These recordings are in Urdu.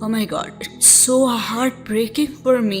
Oh my God, it's so heartbreaking for me।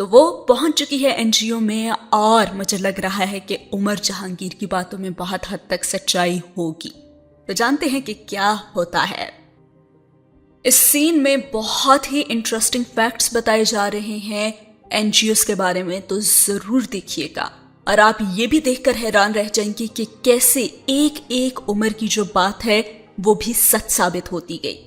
تو وہ پہنچ چکی ہے NGO میں اور مجھے لگ رہا ہے کہ عمر جہانگیر کی باتوں میں بہت حد تک سچائی ہوگی. تو جانتے ہیں کہ کیا ہوتا ہے. اس سین میں بہت ہی انٹرسٹنگ فیکٹس بتائے جا رہے ہیں NGOs کے بارے میں, تو ضرور دیکھیے گا. اور آپ یہ بھی دیکھ کر حیران رہ جائیں گے کہ کیسے ایک ایک عمر کی جو بات ہے وہ بھی سچ ثابت ہوتی گئی.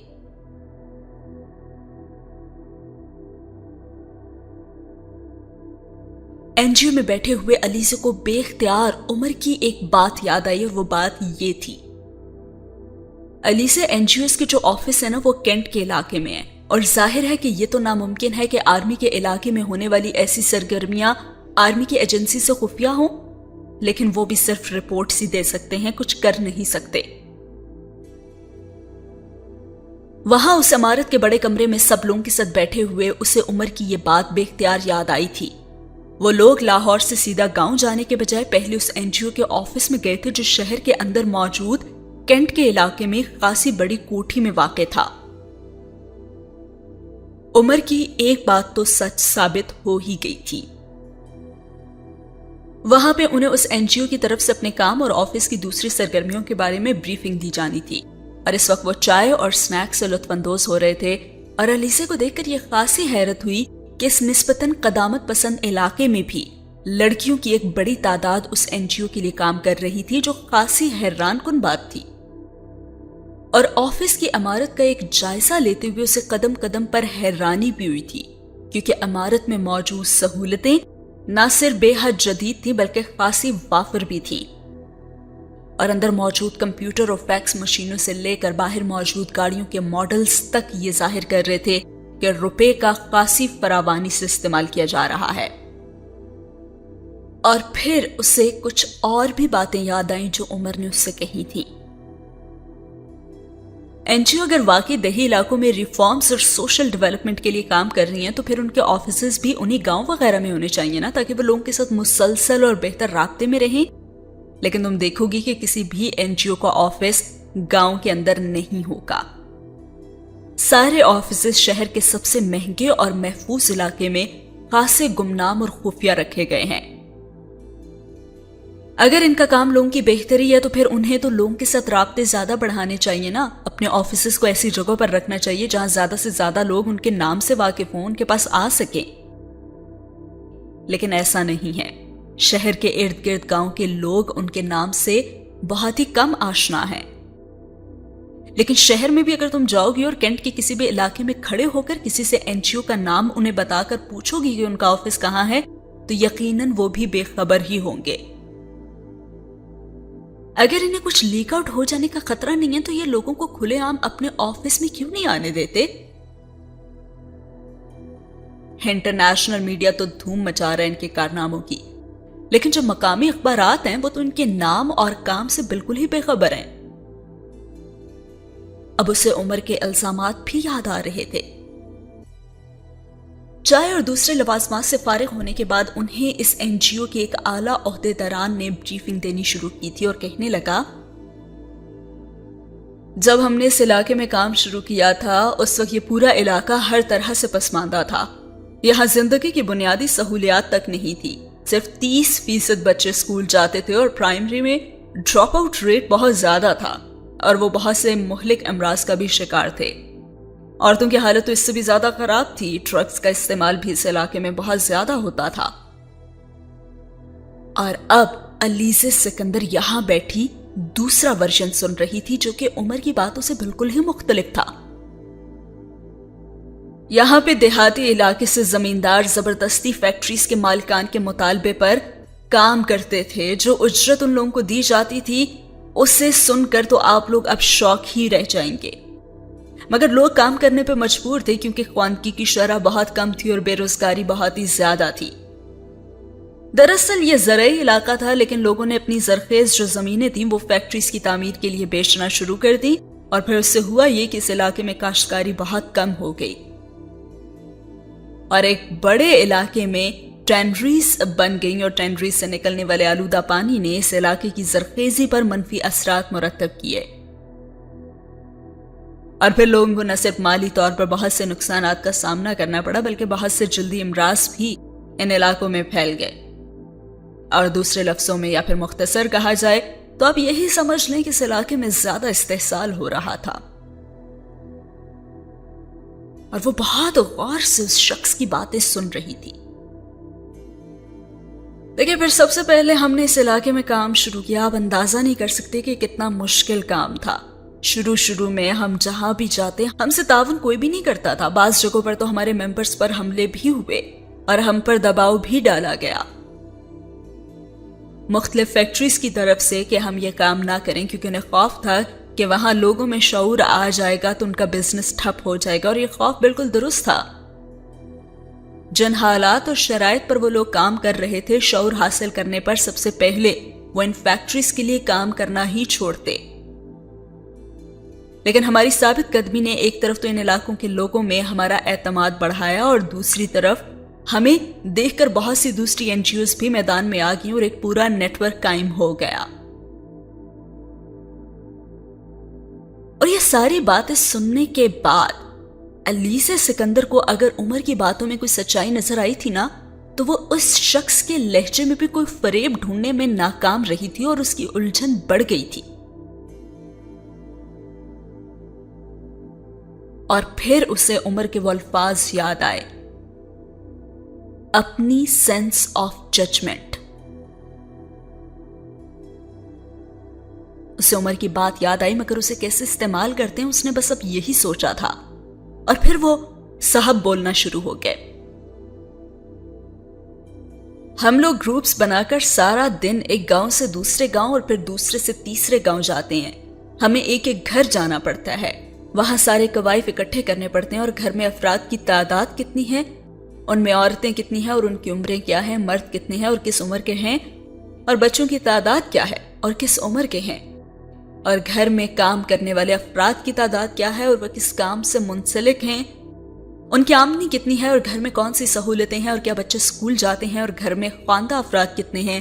NGO میں بیٹھے ہوئے علیزہ کو بے اختیار عمر کی ایک بات یاد آئی, اور وہ بات یہ تھی. علیزہ NGOs کے جو آفس ہے نا وہ کینٹ کے علاقے میں ہے, اور ظاہر ہے کہ یہ تو ناممکن ہے کہ آرمی کے علاقے میں ہونے والی ایسی سرگرمیاں آرمی کی ایجنسی سے خفیہ ہوں, لیکن وہ بھی صرف رپورٹس ہی دے سکتے ہیں, کچھ کر نہیں سکتے. وہاں اس عمارت کے بڑے کمرے میں سب لوگوں کے ساتھ بیٹھے ہوئے اسے عمر کی یہ بات بے اختیار یاد آئی تھی. وہ لوگ لاہور سے سیدھا گاؤں جانے کے بجائے پہلے اس NGO کے آفس میں گئے تھے جو شہر کے اندر موجود کینٹ کے علاقے میں خاصی بڑی کوٹھی میں واقع تھا. عمر کی ایک بات تو سچ ثابت ہو ہی گئی تھی. وہاں پہ انہیں اس NGO کی طرف سے اپنے کام اور آفس کی دوسری سرگرمیوں کے بارے میں بریفنگ دی جانی تھی, اور اس وقت وہ چائے اور سنیک سے لطف اندوز ہو رہے تھے. اور علیزہ کو دیکھ کر یہ خاصی حیرت ہوئی کہ اس نسبتاً قدامت پسند علاقے میں بھی لڑکیوں کی ایک بڑی تعداد اس NGO کے لیے کام کر رہی تھی, جو خاصی حیران کن بات تھی. اور آفس کی عمارت کا ایک جائزہ لیتے ہوئے اسے قدم قدم پر حیرانی بھی ہوئی تھی, کیونکہ عمارت میں موجود سہولتیں نہ صرف بے حد جدید تھی بلکہ خاصی وافر بھی تھی. اور اندر موجود کمپیوٹر اور فیکس مشینوں سے لے کر باہر موجود گاڑیوں کے ماڈلز تک یہ ظاہر کر رہے تھے کہ روپے کا خاصی فراوانی سے استعمال کیا جا رہا ہے. اور پھر اسے کچھ اور بھی باتیں یاد آئیں جو عمر نے اس سے کہی تھی. NGO اگر واقعی دیہی علاقوں میں ریفارمز اور سوشل ڈیولپمنٹ کے لیے کام کر رہی ہیں تو پھر ان کے آفیسز بھی انہی گاؤں وغیرہ میں ہونے چاہیے نا, تاکہ وہ لوگوں کے ساتھ مسلسل اور بہتر رابطے میں رہیں. لیکن تم دیکھو گی کہ کسی بھی NGO کا آفس گاؤں کے اندر نہیں ہوگا. سارے آفیسز شہر کے سب سے مہنگے اور محفوظ علاقے میں خاصے گمنام اور خفیہ رکھے گئے ہیں. اگر ان کا کام لوگوں کی بہتری ہے تو پھر انہیں تو لوگوں کے ساتھ رابطے زیادہ بڑھانے چاہیے نا. اپنے آفیسز کو ایسی جگہوں پر رکھنا چاہیے جہاں زیادہ سے زیادہ لوگ ان کے نام سے واقف ہوں, ان کے پاس آ سکیں. لیکن ایسا نہیں ہے. شہر کے ارد گرد گاؤں کے لوگ ان کے نام سے بہت ہی کم آشنا ہیں. لیکن شہر میں بھی اگر تم جاؤ گی اور کینٹ کے کسی بھی علاقے میں کھڑے ہو کر کسی سے NGO کا نام انہیں بتا کر پوچھو گی کہ ان کا آفس کہاں ہے, تو یقیناً وہ بھی بے خبر ہی ہوں گے. اگر انہیں کچھ لیک آؤٹ ہو جانے کا خطرہ نہیں ہے تو یہ لوگوں کو کھلے عام اپنے آفس میں کیوں نہیں آنے دیتے؟ انٹرنیشنل میڈیا تو دھوم مچا رہا ہے ان کے کارناموں کی, لیکن جو مقامی اخبارات ہیں وہ تو ان کے نام اور کام سے بالکل ہی بے خبر ہیں. اب اسے عمر کے الزامات بھی یاد آ رہے تھے. چائے اور دوسرے لوازمات سے فارغ ہونے کے بعد انہیں اس NGO کے ایک اعلیٰ عہدیداران نے بریفنگ دینی شروع کی تھی اور کہنے لگا, جب ہم نے اس علاقے میں کام شروع کیا تھا اس وقت یہ پورا علاقہ ہر طرح سے پسماندہ تھا. یہاں زندگی کی بنیادی سہولیات تک نہیں تھی. صرف 30% بچے اسکول جاتے تھے اور پرائمری میں ڈراپ آؤٹ ریٹ بہت زیادہ تھا, اور وہ بہت سے مہلک امراض کا بھی شکار تھے. عورتوں کی حالت تو اس سے بھی زیادہ خراب تھی. ڈرگز کا استعمال بھی اس علاقے میں بہت زیادہ ہوتا تھا. اور اب علیزہ سکندر یہاں بیٹھی دوسرا ورژن سن رہی تھی جو کہ عمر کی باتوں سے بالکل ہی مختلف تھا. یہاں پہ دیہاتی علاقے سے زمیندار زبردستی فیکٹریز کے مالکان کے مطالبے پر کام کرتے تھے. جو اجرت ان لوگوں کو دی جاتی تھی اسے سن کر تو آپ لوگ اب شوق ہی رہ جائیں گے. مگر لوگ کام کرنے پہ مجبور تھے کیونکہ خواندگی کی شرح بہت کم تھی اور بے روزگاری بہت ہی زیادہ تھی. دراصل یہ زرعی علاقہ تھا, لیکن لوگوں نے اپنی زرخیز جو زمینیں تھیں وہ فیکٹریز کی تعمیر کے لیے بیچنا شروع کر دی, اور پھر اس سے ہوا یہ کہ اس علاقے میں کاشتکاری بہت کم ہو گئی, اور ایک بڑے علاقے میں ٹینریز بن گئی, اور ٹینریز سے نکلنے والے آلودہ پانی نے اس علاقے کی زرخیزی پر منفی اثرات مرتب کیے. اور پھر لوگوں کو نہ صرف مالی طور پر بہت سے نقصانات کا سامنا کرنا پڑا بلکہ بہت سے جلدی امراض بھی ان علاقوں میں پھیل گئے، اور دوسرے لفظوں میں یا پھر مختصر کہا جائے تو آپ یہی سمجھ لیں کہ اس علاقے میں زیادہ استحصال ہو رہا تھا، اور وہ بہت غور سے اس شخص کی باتیں سن رہی تھی۔ دیکھیں، پھر سب سے پہلے ہم نے اس علاقے میں کام شروع کیا۔ آپ اندازہ نہیں کر سکتے کہ کتنا مشکل کام تھا۔ شروع میں ہم جہاں بھی جاتے ہم سے تعاون کوئی بھی نہیں کرتا تھا۔ بعض جگہوں پر تو ہمارے ممبرز پر حملے بھی ہوئے اور ہم پر دباؤ بھی ڈالا گیا مختلف فیکٹریز کی طرف سے کہ ہم یہ کام نہ کریں، کیونکہ انہیں خوف تھا کہ وہاں لوگوں میں شعور آ جائے گا تو ان کا بزنس ٹھپ ہو جائے گا، اور یہ خوف بالکل درست تھا۔ جن حالات اور شرائط پر وہ لوگ کام کر رہے تھے، شعور حاصل کرنے پر سب سے پہلے وہ ان فیکٹریز کے لیے کام کرنا ہی چھوڑتے۔ لیکن ہماری ثابت قدمی نے ایک طرف تو ان علاقوں کے لوگوں میں ہمارا اعتماد بڑھایا، اور دوسری طرف ہمیں دیکھ کر بہت سی دوسری این جی اوز بھی میدان میں آ گئیں اور ایک پورا نیٹ ورک قائم ہو گیا۔ اور یہ ساری باتیں سننے کے بعد الیزا سکندر کو اگر عمر کی باتوں میں کوئی سچائی نظر آئی تھی نا، تو وہ اس شخص کے لہجے میں بھی کوئی فریب ڈھونڈنے میں ناکام رہی تھی اور اس کی الجھن بڑھ گئی تھی۔ اور پھر اسے عمر کے وہ الفاظ یاد آئے، اپنی سینس آف ججمنٹ۔ اسے عمر کی بات یاد آئی، مگر اسے کیسے استعمال کرتے ہیں اس نے بس اب یہی سوچا تھا، اور پھر وہ صاحب بولنا شروع ہو گئے۔ ہم لوگ گروپس بنا کر سارا دن ایک گاؤں سے دوسرے گاؤں اور پھر دوسرے سے تیسرے گاؤں جاتے ہیں۔ ہمیں ایک ایک گھر جانا پڑتا ہے، وہاں سارے قوائف اکٹھے کرنے پڑتے ہیں، اور گھر میں افراد کی تعداد کتنی ہے، ان میں عورتیں کتنی ہیں اور ان کی عمریں کیا ہیں، مرد کتنے ہیں اور کس عمر کے ہیں، اور بچوں کی تعداد کیا ہے اور کس عمر کے ہیں، اور گھر میں کام کرنے والے افراد کی تعداد کیا ہے اور وہ کس کام سے منسلک ہیں، ان کی آمدنی کتنی ہے اور گھر میں کون سی سہولتیں ہیں، اور کیا بچے اسکول جاتے ہیں، اور گھر میں خواندہ افراد کتنے ہیں۔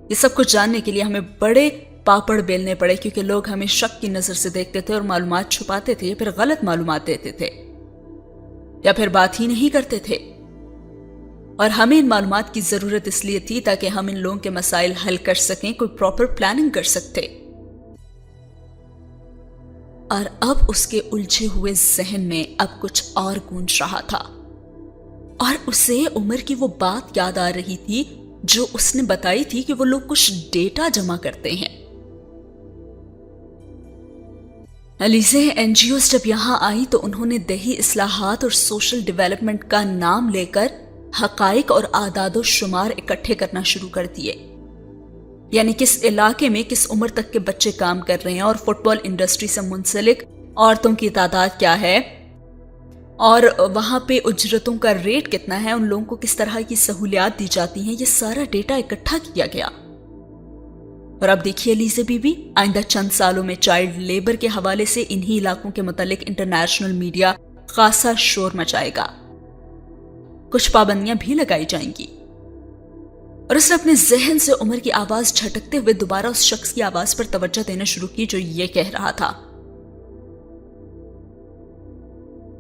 یہ سب کچھ جاننے کے لیے ہمیں بڑے پاپڑ بیلنے پڑے، کیونکہ لوگ ہمیں شک کی نظر سے دیکھتے تھے اور معلومات چھپاتے تھے، یا پھر غلط معلومات دیتے تھے، یا پھر بات ہی نہیں کرتے تھے۔ اور ہمیں ان معلومات کی ضرورت اس لیے تھی تاکہ ہم ان لوگوں کے مسائل حل کر سکیں، کوئی پراپر پلاننگ کر سکتے۔ اور اب اس کے الجھے ہوئے ذہن میں اب کچھ اور گونج رہا تھا، اور اسے عمر کی وہ بات یاد آ رہی تھی جو اس نے بتائی تھی کہ وہ لوگ کچھ ڈیٹا جمع کرتے ہیں۔ الیزا این جی اوز جب یہاں آئی تو انہوں نے دیہی اصلاحات اور سوشل ڈیولپمنٹ کا نام لے کر حقائق اور اعداد و شمار اکٹھے کرنا شروع کر دیے، یعنی کس علاقے میں کس عمر تک کے بچے کام کر رہے ہیں، اور فٹ بال انڈسٹری سے منسلک عورتوں کی تعداد کیا ہے، اور وہاں پہ اجرتوں کا ریٹ کتنا ہے، ان لوگوں کو کس طرح کی سہولیات دی جاتی ہیں۔ یہ سارا ڈیٹا اکٹھا کیا گیا۔ اور اب دیکھیے الیزا بی بی، آئندہ چند سالوں میں چائلڈ لیبر کے حوالے سے انہی علاقوں کے متعلق انٹرنیشنل میڈیا خاصا شور مچائے گا، کچھ پابندیاں بھی لگائی جائیں گی۔ اور اس نے اپنے ذہن سے عمر کی آواز جھٹکتے ہوئے دوبارہ اس شخص کی آواز پر توجہ دینا شروع کی جو یہ کہہ رہا تھا،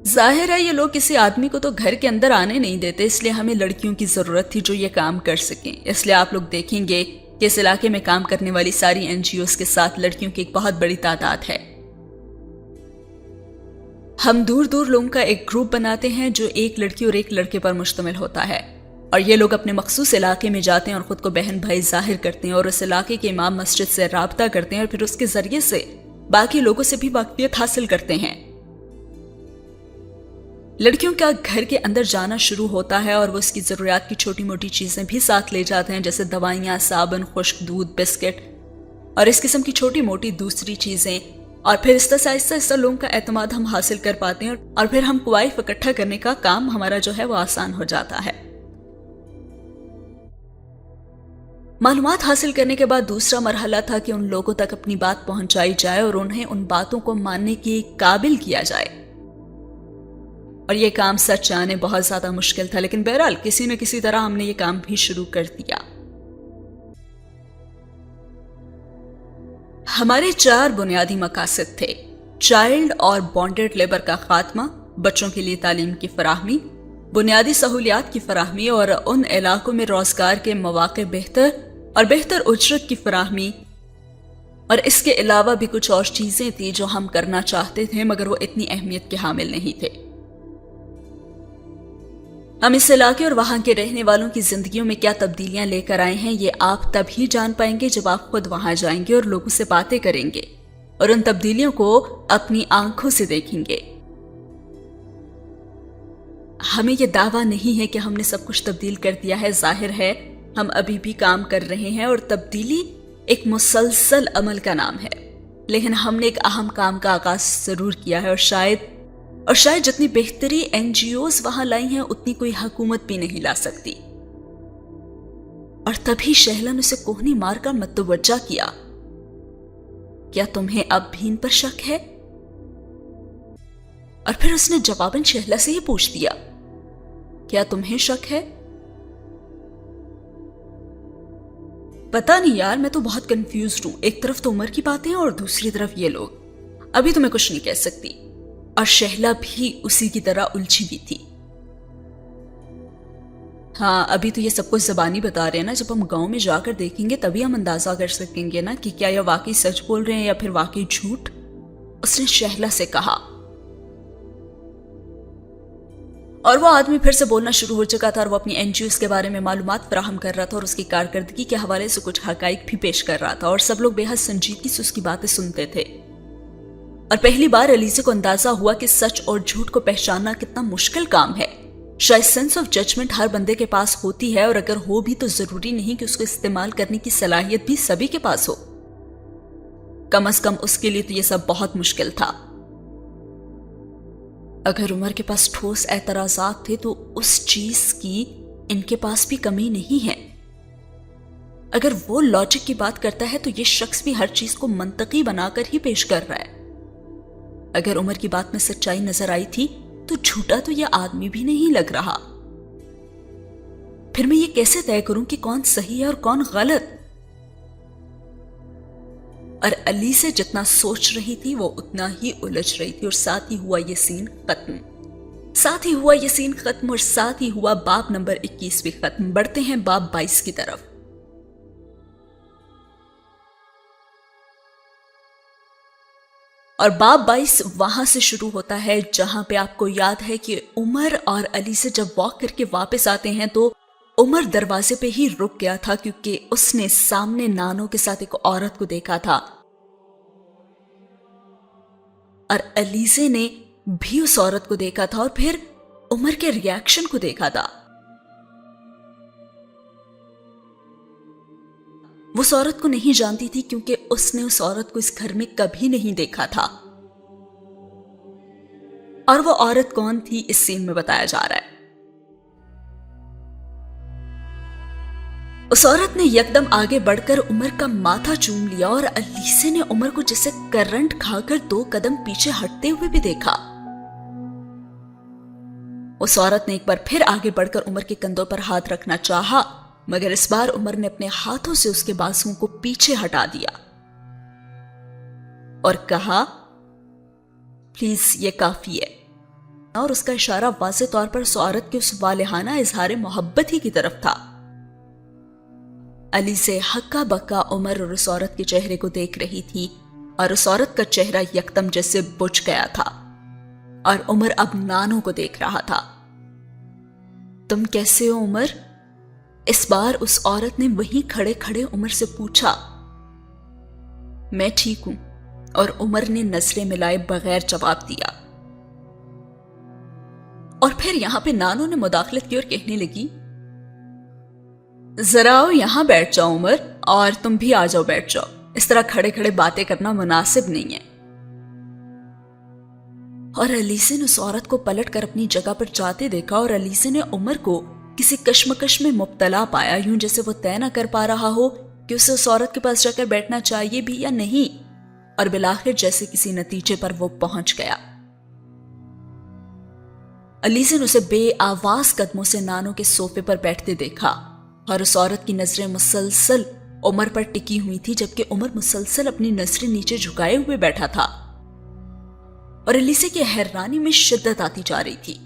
ظاہر ہے یہ لوگ کسی آدمی کو تو گھر کے اندر آنے نہیں دیتے، اس لیے ہمیں لڑکیوں کی ضرورت تھی جو یہ کام کر سکیں۔ اس لیے آپ لوگ دیکھیں گے کہ اس علاقے میں کام کرنے والی ساری این جی اوز کے ساتھ لڑکیوں کی ایک بہت بڑی تعداد ہے۔ ہم دور دور لوگوں کا ایک گروپ بناتے ہیں جو ایک لڑکی اور ایک لڑکے پر مشتمل ہوتا ہے، اور یہ لوگ اپنے مخصوص علاقے میں جاتے ہیں اور خود کو بہن بھائی ظاہر کرتے ہیں، اور اس علاقے کے امام مسجد سے رابطہ کرتے ہیں، اور پھر اس کے ذریعے سے باقی لوگوں سے بھی واقفیت حاصل کرتے ہیں۔ لڑکیوں کا گھر کے اندر جانا شروع ہوتا ہے اور وہ اس کی ضروریات کی چھوٹی موٹی چیزیں بھی ساتھ لے جاتے ہیں، جیسے دوائیاں، صابن، خشک دودھ، بسکٹ اور اس قسم کی چھوٹی موٹی دوسری چیزیں، اور پھر اس طرح سے آہستہ آہستہ لوگوں کا اعتماد ہم حاصل کر پاتے ہیں، اور پھر ہم کوائف اکٹھا کرنے کا کام ہمارا جو ہے وہ آسان ہو جاتا ہے۔ معلومات حاصل کرنے کے بعد دوسرا مرحلہ تھا کہ ان لوگوں تک اپنی بات پہنچائی جائے اور انہیں ان باتوں کو ماننے کے قابل کیا جائے، اور یہ کام سچ جانے بہت زیادہ مشکل تھا، لیکن بہرحال کسی نہ کسی طرح ہم نے یہ کام بھی شروع کر دیا۔ ہمارے 4 بنیادی مقاصد تھے: چائلڈ اور بانڈڈ لیبر کا خاتمہ، بچوں کے لیے تعلیم کی فراہمی، بنیادی سہولیات کی فراہمی اور ان علاقوں میں روزگار کے مواقع بہتر اجرت کی فراہمی، اور اس کے علاوہ بھی کچھ اور چیزیں تھیں جو ہم کرنا چاہتے تھے مگر وہ اتنی اہمیت کے حامل نہیں تھے۔ ہم اس علاقے اور وہاں کے رہنے والوں کی زندگیوں میں کیا تبدیلیاں لے کر آئے ہیں یہ آپ تب ہی جان پائیں گے جب آپ خود وہاں جائیں گے اور لوگوں سے باتیں کریں گے اور ان تبدیلیوں کو اپنی آنکھوں سے دیکھیں گے۔ ہمیں یہ دعویٰ نہیں ہے کہ ہم نے سب کچھ تبدیل کر دیا ہے، ظاہر ہے ہم ابھی بھی کام کر رہے ہیں اور تبدیلی ایک مسلسل عمل کا نام ہے، لیکن ہم نے ایک اہم کام کا آغاز ضرور کیا ہے اور شاید جتنی بہتری این جی اوز وہاں لائی ہیں اتنی کوئی حکومت بھی نہیں لا سکتی۔ اور تبھی شہلا نے اسے کوہنی مار کر متوجہ کیا، کیا تمہیں اب بھی ان پر شک ہے؟ اور پھر اس نے جواباً شہلا سے ہی پوچھ دیا، کیا تمہیں شک ہے؟ پتا نہیں یار، میں تو بہت کنفیوزڈ ہوں، ایک طرف تو عمر کی باتیں اور دوسری طرف یہ لوگ، ابھی تو میں کچھ نہیں کہہ سکتی۔ اور شہلا بھی اسی کی طرح الجھی بھی تھی۔ ہاں ابھی تو یہ سب کچھ زبانی بتا رہے ہیں نا، جب ہم گاؤں میں جا کر دیکھیں گے تبھی ہم اندازہ کر سکیں گے نا کہ کیا یہ واقعی سچ بول رہے ہیں یا پھر واقعی جھوٹ، اس نے شہلا سے کہا۔ اور وہ آدمی پھر سے بولنا شروع ہو چکا تھا اور وہ اپنی این جی اوز کے بارے میں معلومات فراہم کر رہا تھا اور اس کی کارکردگی کے حوالے سے کچھ حقائق بھی پیش کر رہا تھا، اور سب لوگ بے حد سنجیدگی سے اس کی باتیں سنتے تھے۔ اور پہلی بار الیزے کو اندازہ ہوا کہ سچ اور جھوٹ کو پہچاننا کتنا مشکل کام ہے۔ شاید سینس آف ججمنٹ ہر بندے کے پاس ہوتی ہے، اور اگر ہو بھی تو ضروری نہیں کہ اس کو استعمال کرنے کی صلاحیت بھی سبھی کے پاس ہو۔ کم از کم اس کے لیے تو یہ سب بہت مشکل تھا۔ اگر عمر کے پاس ٹھوس اعتراضات تھے تو اس چیز کی ان کے پاس بھی کمی نہیں ہے۔ اگر وہ لاجک کی بات کرتا ہے تو یہ شخص بھی ہر چیز کو منطقی بنا کر ہی پیش کر رہا ہے۔ اگر عمر کی بات میں سچائی نظر آئی تھی تو جھوٹا تو یہ آدمی بھی نہیں لگ رہا۔ پھر میں یہ کیسے طے کروں کہ کون صحیح ہے اور کون غلط؟ اور علی سے جتنا سوچ رہی تھی وہ اتنا ہی الجھ رہی تھی، اور ساتھ ہی ہوا یہ سین ختم اور ساتھ ہی ہوا باب نمبر 21 بھی ختم۔ بڑھتے ہیں باب 22 کی طرف۔ اور باب 22 وہاں سے شروع ہوتا ہے جہاں پہ آپ کو یاد ہے کہ عمر اور علی سے جب واک کر کے واپس آتے ہیں تو عمر دروازے پہ ہی رک گیا تھا کیونکہ اس نے سامنے نانو کے ساتھ ایک عورت کو دیکھا تھا، اور علیزے نے بھی اس عورت کو دیکھا تھا اور پھر عمر کے ری ایکشن کو دیکھا تھا۔ وہ اس عورت کو نہیں جانتی تھی کیونکہ اس نے اس عورت کو اس گھر میں کبھی نہیں دیکھا تھا، اور وہ عورت کون تھی اس سین میں بتایا جا رہا ہے۔ اس عورت نے یکدم آگے بڑھ کر عمر کا ماتھا چوم لیا اور علیزے نے عمر کو جیسے کرنٹ کھا کر 2 قدم پیچھے ہٹتے ہوئے بھی دیکھا۔ اس عورت نے ایک بار پھر آگے بڑھ کر عمر کے کندھوں پر ہاتھ رکھنا چاہا، مگر اس بار عمر نے اپنے ہاتھوں سے اس کے بازوؤں کو پیچھے ہٹا دیا اور کہا، پلیز یہ کافی ہے، اور اس کا اشارہ واضح طور پر اس عورت کے اس والہانہ اظہار محبت ہی کی طرف تھا۔ علی سے ہکا بکا عمر اور اس عورت کے چہرے کو دیکھ رہی تھی، اور اس عورت کا چہرہ یکدم جیسے بجھ گیا تھا، اور عمر اب نانو کو دیکھ رہا تھا۔ تم کیسے ہو عمر؟ اس بار اس عورت نے وہیں کھڑے کھڑے عمر سے پوچھا۔ میں ٹھیک ہوں، اور عمر نے نظریں ملائے بغیر جواب دیا۔ اور پھر یہاں پہ نانو نے مداخلت کی اور کہنے لگی، ذرا آؤ یہاں بیٹھ جاؤ عمر، اور تم بھی آ جاؤ بیٹھ جاؤ، اس طرح کھڑے کھڑے باتیں کرنا مناسب نہیں ہے۔ اور علیزے نے اس عورت کو پلٹ کر اپنی جگہ پر جاتے دیکھا، اور علیزے نے عمر کو کسی کشمکش میں مبتلا پایا، یوں جیسے وہ طے نہ کر پا رہا ہو کہ اسے اس عورت کے پاس جا کر بیٹھنا چاہیے بھی یا نہیں، اور بالآخر جیسے کسی نتیجے پر وہ پہنچ گیا۔ علیزے نے اسے بے آواز قدموں سے نانو کے صوفے پر بیٹھتے دیکھا، اور اس عورت کی نظریں مسلسل عمر پر ٹکی ہوئی تھی، جبکہ عمر مسلسل اپنی نظریں نیچے جھکائے ہوئے بیٹھا تھا، اور علیزے کی حیرانی میں شدت آتی جا رہی تھی۔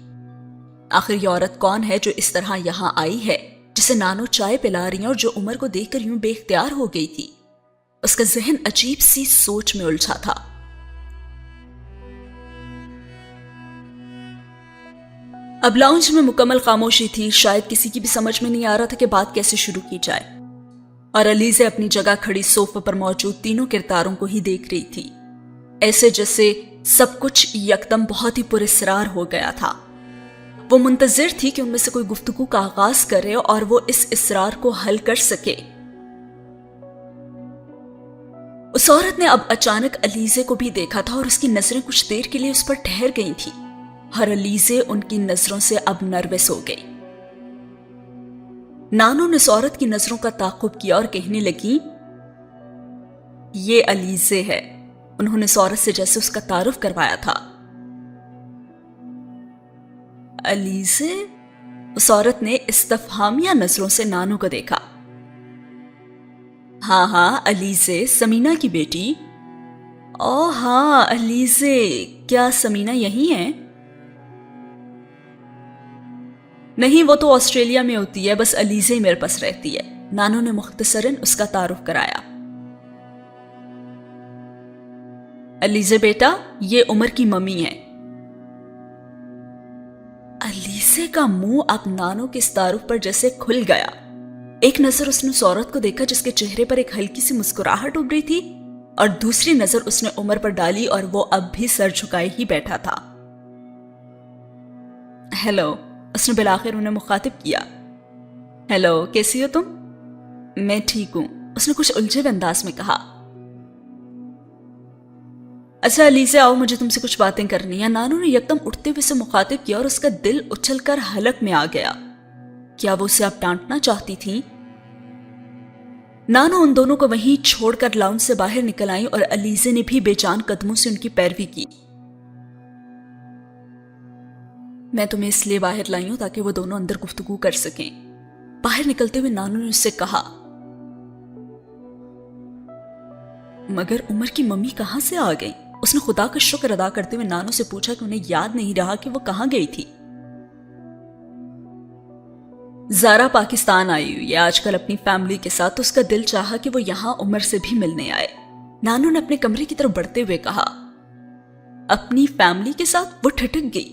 آخر یہ عورت کون ہے جو اس طرح یہاں آئی ہے، جسے نانو چائے پلا رہی ہیں اور جو عمر کو دیکھ کر یوں بے اختیار ہو گئی تھی؟ اس کا ذہن عجیب سی سوچ میں الجھا تھا۔ اب لاؤنج میں مکمل خاموشی تھی، شاید کسی کی بھی سمجھ میں نہیں آ رہا تھا کہ بات کیسے شروع کی جائے، اور علیزہ اپنی جگہ کھڑی صوفے پر موجود تینوں کرداروں کو ہی دیکھ رہی تھی، ایسے جیسے سب کچھ یکدم بہت ہی پراسرار ہو گیا تھا۔ وہ منتظر تھی کہ ان میں سے کوئی گفتگو کا آغاز کرے اور وہ اس اسرار کو حل کر سکے۔ اس عورت نے اب اچانک علیزے کو بھی دیکھا تھا اور اس کی نظریں کچھ دیر کے لیے اس پر ٹھہر گئی تھی، اور علیزے ان کی نظروں سے اب نروس ہو گئی۔ نانو نے اس عورت کی نظروں کا تعاقب کیا اور کہنے لگی، یہ علیزے ہے۔ انہوں نے اس عورت سے جیسے اس کا تعارف کروایا تھا۔ علیزے؟ اس عورت نے استفہامیہ نظروں سے نانو کو دیکھا۔ ہاں ہاں علیزے، سمینہ کی بیٹی۔ او ہاں علیزے، کیا سمینہ یہی ہے؟ نہیں، وہ تو آسٹریلیا میں ہوتی ہے، بس علیزے ہی میرے پاس رہتی ہے۔ نانو نے مختصراً اس کا تعارف کرایا۔ علیزے بیٹا، یہ عمر کی ممی ہے۔ علیزے کا منہ اب نانو کے اس تعارف پر جیسے کھل گیا۔ ایک نظر اس نے اس عورت کو دیکھا جس کے چہرے پر ایک ہلکی سی مسکراہٹ ابھری تھی، اور دوسری نظر اس نے عمر پر ڈالی اور وہ اب بھی سر جھکائے ہی بیٹھا تھا۔ ہیلو، اس نے بالآخر انہیں مخاطب کیا۔ ہیلو، کیسی ہو تم؟ میں ٹھیک ہوں، اس نے کچھ الجھے ہوئے انداز میں کہا۔ اچھا علیزے، آؤ، مجھے تم سے کچھ باتیں کرنی ہیں۔ نانو نے یکدم اٹھتے ہوئے سے مخاطب کیا اور اس کا دل اچھل کر حلق میں آ گیا۔ کیا وہ اسے اب ڈانٹنا چاہتی تھی؟ نانو ان دونوں کو وہیں چھوڑ کر لاؤنج سے باہر نکل آئی اور علیزے نے بھی بے جان قدموں سے ان کی پیروی کی۔ میں تمہیں اس لیے باہر لائی ہوں تاکہ وہ دونوں اندر گفتگو کر سکیں۔ باہر نکلتے ہوئے نانو نے اس سے کہا۔ مگر عمر کی ممی کہاں سے آ گئی؟ اس نے خدا کا شکر ادا کرتے ہوئے نانو سے پوچھا کہ انہیں یاد نہیں رہا کہ وہ کہاں گئی تھی۔ زارا پاکستان آئی ہوئی ہے آج کل اپنی فیملی کے ساتھ، تو اس کا دل چاہا کہ وہ یہاں عمر سے بھی ملنے آئے۔ نانو نے اپنے کمرے کی طرف بڑھتے ہوئے کہا۔ اپنی فیملی کے ساتھ؟ وہ ٹھٹک گئی۔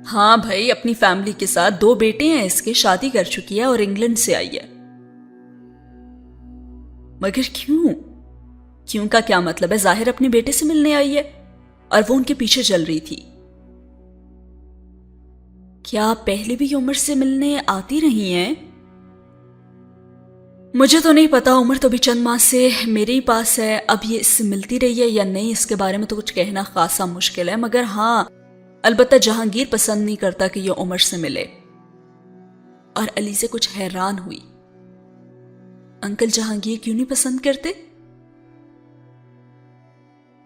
ہاں بھائی، اپنی فیملی کے ساتھ، 2 بیٹے ہیں اس کے، شادی کر چکی ہے اور انگلینڈ سے آئی ہے۔ مگر کیوں؟ کیوں کا کیا مطلب ہے؟ ظاہر اپنے بیٹے سے ملنے آئی ہے، اور وہ ان کے پیچھے چل رہی تھی۔ کیا پہلے بھی عمر سے ملنے آتی رہی ہیں؟ مجھے تو نہیں پتا، عمر تو بھی چند ماہ سے میرے ہی پاس ہے، اب یہ اس سے ملتی رہی ہے یا نہیں اس کے بارے میں تو کچھ کہنا خاصا مشکل ہے، مگر ہاں البتہ جہانگیر پسند نہیں کرتا کہ یہ عمر سے ملے۔ اور علیزے کچھ حیران ہوئی۔ انکل جہانگیر کیوں نہیں پسند کرتے؟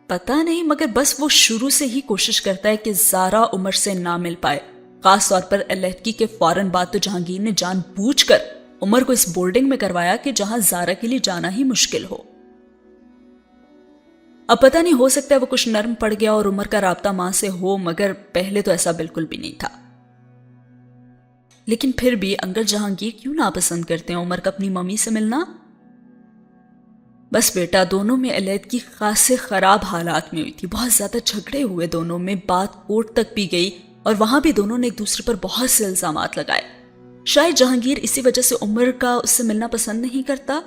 پتا نہیں، مگر بس وہ شروع سے ہی کوشش کرتا ہے کہ زارا عمر سے نہ مل پائے، خاص طور پر علیحدگی کے فوراً بعد تو جہانگیر نے جان بوجھ کر عمر کو اس بورڈنگ میں کروایا کہ جہاں زارا کے لیے جانا ہی مشکل ہو۔ اب پتہ نہیں، ہو سکتا ہے وہ کچھ نرم پڑ گیا اور عمر کا رابطہ ماں سے ہو، مگر پہلے تو ایسا بالکل بھی نہیں تھا۔ لیکن پھر بھی انکل جہانگیر کیوں ناپسند کرتے ہیں عمر کا اپنی ممی سے ملنا؟ بس بیٹا، دونوں میں علیحدگی خاصے خراب حالات میں ہوئی تھی، بہت زیادہ جھگڑے ہوئے، دونوں میں بات کورٹ تک بھی گئی، اور وہاں بھی دونوں نے ایک دوسرے پر بہت سے الزامات لگائے۔ شاید جہانگیر اسی وجہ سے عمر کا اس سے ملنا پسند نہیں کرتا۔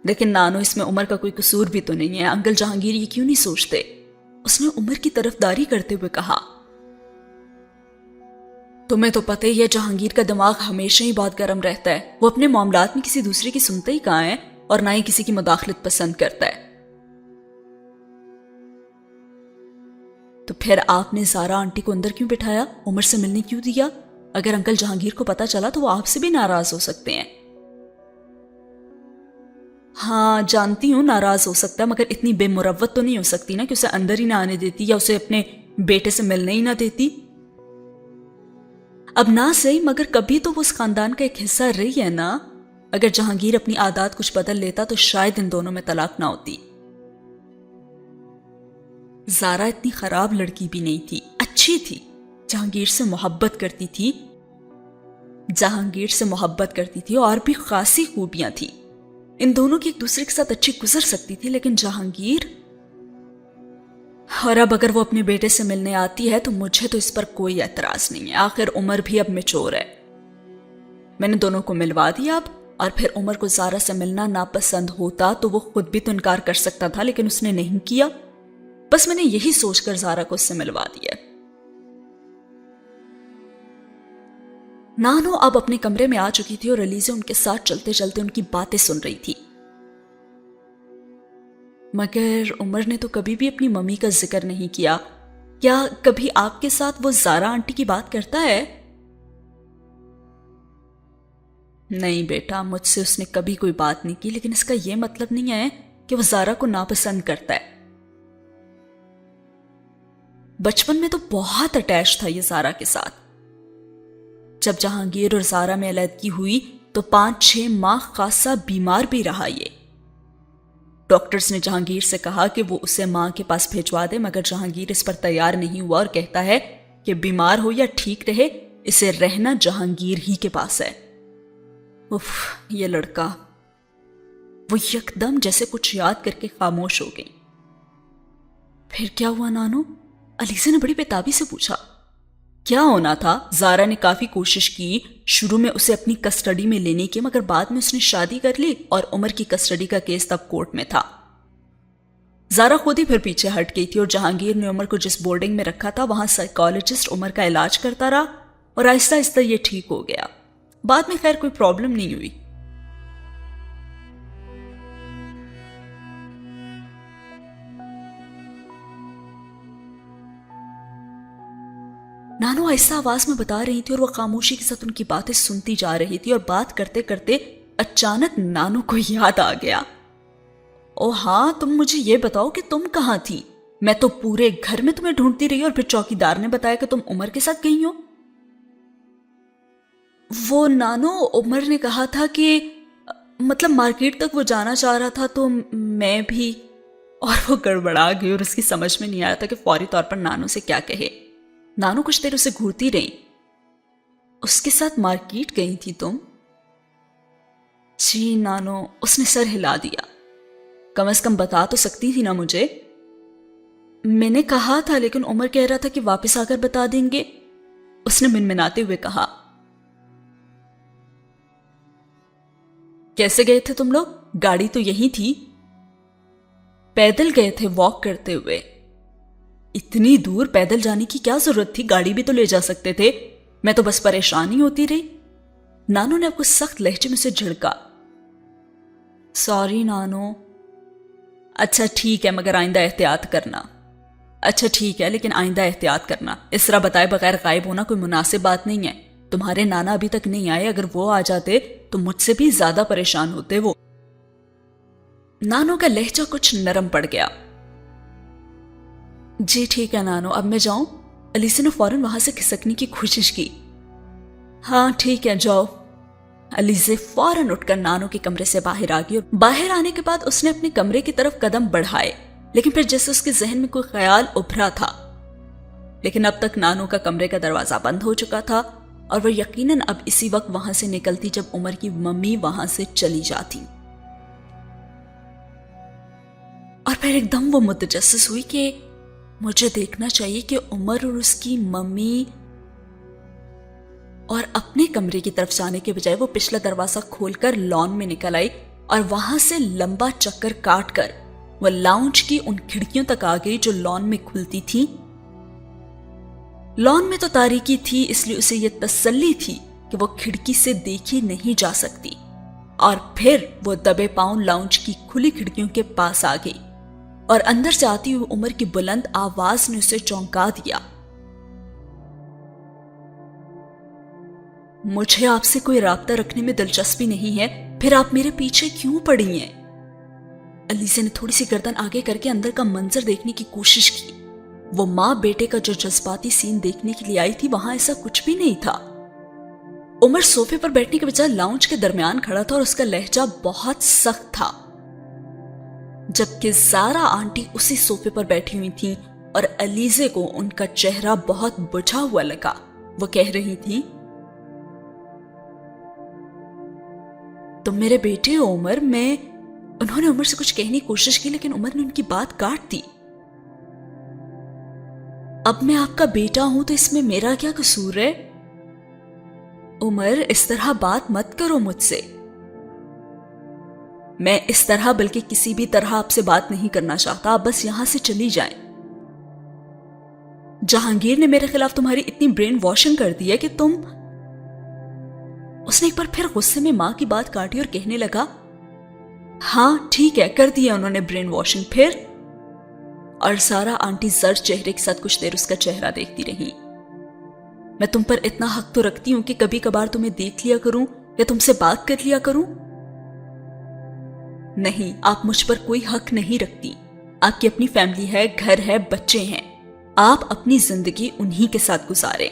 لیکن نانو، اس میں عمر کا کوئی قصور بھی تو نہیں ہے، انکل جہانگیر یہ کیوں نہیں سوچتے؟ اس نے عمر کی طرفداری کرتے ہوئے کہا۔ تمہیں تو پتہ ہی ہے جہانگیر کا دماغ ہمیشہ ہی بہت گرم رہتا ہے، وہ اپنے معاملات میں کسی دوسرے کی سنتا ہی کہاں ہے، اور نہ ہی کسی کی مداخلت پسند کرتا ہے۔ تو پھر آپ نے زارا آنٹی کو اندر کیوں بٹھایا؟ عمر سے ملنے کیوں دیا؟ اگر انکل جہانگیر کو پتا چلا تو وہ آپ سے بھی ناراض ہو سکتے ہیں۔ ہاں جانتی ہوں ناراض ہو سکتا ہے، مگر اتنی بے مروت تو نہیں ہو سکتی نا کہ اسے اندر ہی نہ آنے دیتی یا اسے اپنے بیٹے سے ملنے ہی نہ دیتی۔ اب نہ صحیح، مگر کبھی تو وہ اس خاندان کا ایک حصہ رہی ہے نا۔ اگر جہانگیر اپنی عادات کچھ بدل لیتا تو شاید ان دونوں میں طلاق نہ ہوتی۔ زارا اتنی خراب لڑکی بھی نہیں تھی، اچھی تھی، جہانگیر سے محبت کرتی تھی اور بھی خاصی خوبیاں تھیں۔ ان دونوں کی ایک دوسرے کے ساتھ اچھی گزر سکتی تھی، لیکن جہانگیر، اور اب اگر وہ اپنے بیٹے سے ملنے آتی ہے تو مجھے تو اس پر کوئی اعتراض نہیں ہے، آخر عمر بھی اب میچور ہے۔ میں نے دونوں کو ملوا دیا اب، اور پھر عمر کو زارا سے ملنا ناپسند ہوتا تو وہ خود بھی تو انکار کر سکتا تھا، لیکن اس نے نہیں کیا۔ بس میں نے یہی سوچ کر زارا کو اس سے ملوا دیا۔ نانو اب اپنے کمرے میں آ چکی تھی اور علیزہ ان کے ساتھ چلتے چلتے ان کی باتیں سن رہی تھی۔ مگر عمر نے تو کبھی بھی اپنی ممی کا ذکر نہیں کیا، کیا کبھی آپ کے ساتھ وہ زارا آنٹی کی بات کرتا ہے؟ نہیں بیٹا، مجھ سے اس نے کبھی کوئی بات نہیں کی، لیکن اس کا یہ مطلب نہیں ہے کہ وہ زارا کو ناپسند کرتا ہے۔ بچپن میں تو بہت اٹیچ تھا یہ زارا کے ساتھ۔ جب جہانگیر اور زارا میں علیحدگی ہوئی تو 5-6 ماہ خاصا بیمار بھی رہا یہ۔ ڈاکٹرز نے جہانگیر سے کہا کہ وہ اسے ماں کے پاس بھیجوا دے، مگر جہانگیر اس پر تیار نہیں ہوا اور کہتا ہے کہ بیمار ہو یا ٹھیک رہے، اسے رہنا جہانگیر ہی کے پاس ہے۔ اف، یہ لڑکا۔ وہ یکدم جیسے کچھ یاد کر کے خاموش ہو گئی۔ پھر کیا ہوا نانو؟ علیزہ نے بڑی بےتابی سے پوچھا۔ کیا ہونا تھا؟ زارا نے کافی کوشش کی شروع میں اسے اپنی کسٹڈی میں لینے کی، مگر بعد میں اس نے شادی کر لی اور عمر کی کسٹڈی کا کیس تب کورٹ میں تھا۔ زارا خود ہی پھر پیچھے ہٹ گئی تھی اور جہانگیر نے عمر کو جس بورڈنگ میں رکھا تھا وہاں سائیکالوجسٹ عمر کا علاج کرتا رہا اور آہستہ آہستہ یہ ٹھیک ہو گیا۔ بعد میں خیر کوئی پرابلم نہیں ہوئی۔ نانو آہستہ آواز میں بتا رہی تھی اور وہ خاموشی کے ساتھ ان کی باتیں سنتی جا رہی تھی، اور بات کرتے کرتے اچانک نانو کو یاد آ گیا۔ او ہاں، تم مجھے یہ بتاؤ کہ تم کہاں تھی؟ میں تو پورے گھر میں تمہیں ڈھونڈتی رہی اور پھر چوکیدار نے بتایا کہ تم عمر کے ساتھ گئی ہو۔ وہ نانو، عمر نے کہا تھا کہ مطلب مارکیٹ تک وہ جانا چاہ رہا تھا تو میں بھی، اور وہ گڑبڑا گئی اور اس کی سمجھ میں نہیں آیا تھا کہ فوری طور پر نانو سے کیا کہے۔ نانو کچھ دیر اسے گھورتی رہی۔ اس کے ساتھ مارکیٹ گئی تھی تم؟ جی نانو، اس نے سر ہلا دیا۔ کم از کم بتا تو سکتی تھی نا مجھے۔ میں نے کہا تھا لیکن عمر کہہ رہا تھا کہ واپس آ کر بتا دیں گے، اس نے منمناتے ہوئے کہا۔ کیسے گئے تھے تم لوگ؟ گاڑی تو یہی تھی۔ پیدل گئے تھے، واک کرتے ہوئے۔ اتنی دور پیدل جانے کی کیا ضرورت تھی؟ گاڑی بھی تو لے جا سکتے تھے۔ میں تو بس پریشان ہی ہوتی رہی۔ نانو نے اب کچھ سخت لہجے میں سے جھڑکا۔ سوری نانو۔ اچھا ٹھیک ہے، مگر آئندہ احتیاط کرنا۔ اچھا ٹھیک ہے، لیکن آئندہ احتیاط کرنا۔ اس طرح بتائے بغیر غائب ہونا کوئی مناسب بات نہیں ہے۔ تمہارے نانا ابھی تک نہیں آئے، اگر وہ آ جاتے تو مجھ سے بھی زیادہ پریشان ہوتے وہ۔ نانو کا لہجہ کچھ نرم پڑ گیا۔ جی ٹھیک ہے نانو، اب میں جاؤں؟ علیزہ نے فوراً وہاں سے کھسکنے کی کوشش کی۔ ہاں ٹھیک ہے، جاؤ۔ علیزہ فوراً اٹھ کر نانو کے کمرے سے باہر آ گئی اور باہر آنے کے بعد اس نے اپنے کمرے کی طرف قدم بڑھائے، لیکن پھر جیسے اس کے ذہن میں کوئی خیال ابھرا تھا۔ لیکن اب تک نانو کا کمرے کا دروازہ بند ہو چکا تھا اور وہ یقیناً اب اسی وقت وہاں سے نکلتی جب عمر کی ممی وہاں سے چلی جاتی۔ اور پھر ایک دم وہ متجسس ہوئی کہ مجھے دیکھنا چاہیے کہ عمر اور اس کی ممی، اور اپنے کمرے کی طرف جانے کے بجائے وہ پچھلا دروازہ کھول کر لان میں نکل آئی اور وہاں سے لمبا چکر کاٹ کر وہ لاؤنج کی ان کھڑکیوں تک آ گئی جو لان میں کھلتی تھی۔ لان میں تو تاریکی تھی، اس لیے اسے یہ تسلی تھی کہ وہ کھڑکی سے دیکھی نہیں جا سکتی، اور پھر وہ دبے پاؤں لاؤنج کی کھلی کھڑکیوں کے پاس آ گئی اور اندر سے آتی ہوئی عمر کی بلند آواز نے اسے چونکا دیا۔ مجھے آپ سے کوئی رابطہ رکھنے میں دلچسپی نہیں ہے، پھر آپ میرے پیچھے کیوں پڑی ہیں؟ علیزہ نے تھوڑی سی گردن آگے کر کے اندر کا منظر دیکھنے کی کوشش کی۔ وہ ماں بیٹے کا جو جذباتی سین دیکھنے کے لیے آئی تھی وہاں ایسا کچھ بھی نہیں تھا۔ عمر صوفے پر بیٹھنے کے بجائے لاؤنج کے درمیان کھڑا تھا اور اس کا لہجہ بہت سخت تھا، جبکہ زارا آنٹی اسی صوفے پر بیٹھی ہوئی تھی اور علیزے کو ان کا چہرہ بہت بجھا ہوا لگا. وہ کہہ رہی تھی تم میرے بیٹے ہو عمر. انہوں نے عمر سے کچھ کہنے کی کوشش کی لیکن عمر نے ان کی بات کاٹ دی. اب میں آپ کا بیٹا ہوں تو اس میں میرا کیا قصور ہے؟ عمر اس طرح بات مت کرو مجھ سے. میں اس طرح بلکہ کسی بھی طرح آپ سے بات نہیں کرنا چاہتا. آپ بس یہاں سے چلی جائیں. جہانگیر نے میرے خلاف تمہاری اتنی برین واشنگ کر دی ہے کہ تم. اس نے ایک بار پھر غصے میں ماں کی بات کاٹی اور کہنے لگا ہاں ٹھیک ہے کر دیا انہوں نے برین واشنگ. پھر؟ اور سارا آنٹی زرد چہرے کے ساتھ کچھ دیر اس کا چہرہ دیکھتی رہی. میں تم پر اتنا حق تو رکھتی ہوں کہ کبھی کبھار تمہیں دیکھ لیا کروں یا تم سے بات کر لیا کروں. نہیں, آپ مجھ پر کوئی حق نہیں رکھتی. آپ کی اپنی فیملی ہے, گھر ہے, بچے ہیں. آپ اپنی زندگی انہی کے ساتھ گزاریں.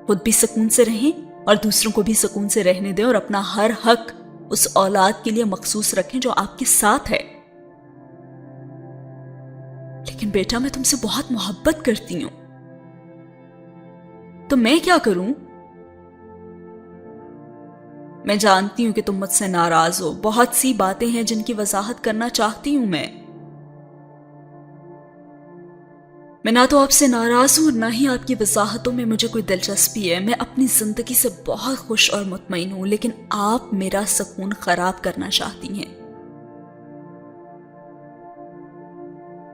خود بھی سکون سے رہیں اور دوسروں کو بھی سکون سے رہنے دیں اور اپنا ہر حق اس اولاد کے لیے مخصوص رکھیں جو آپ کے ساتھ ہے. لیکن بیٹا میں تم سے بہت محبت کرتی ہوں. تو میں کیا کروں؟ میں جانتی ہوں کہ تم مجھ سے ناراض ہو. بہت سی باتیں ہیں جن کی وضاحت کرنا چاہتی ہوں. میں نہ تو آپ سے ناراض ہوں اور نہ ہی آپ کی وضاحتوں میں مجھے کوئی دلچسپی ہے. میں اپنی زندگی سے بہت خوش اور مطمئن ہوں لیکن آپ میرا سکون خراب کرنا چاہتی ہیں.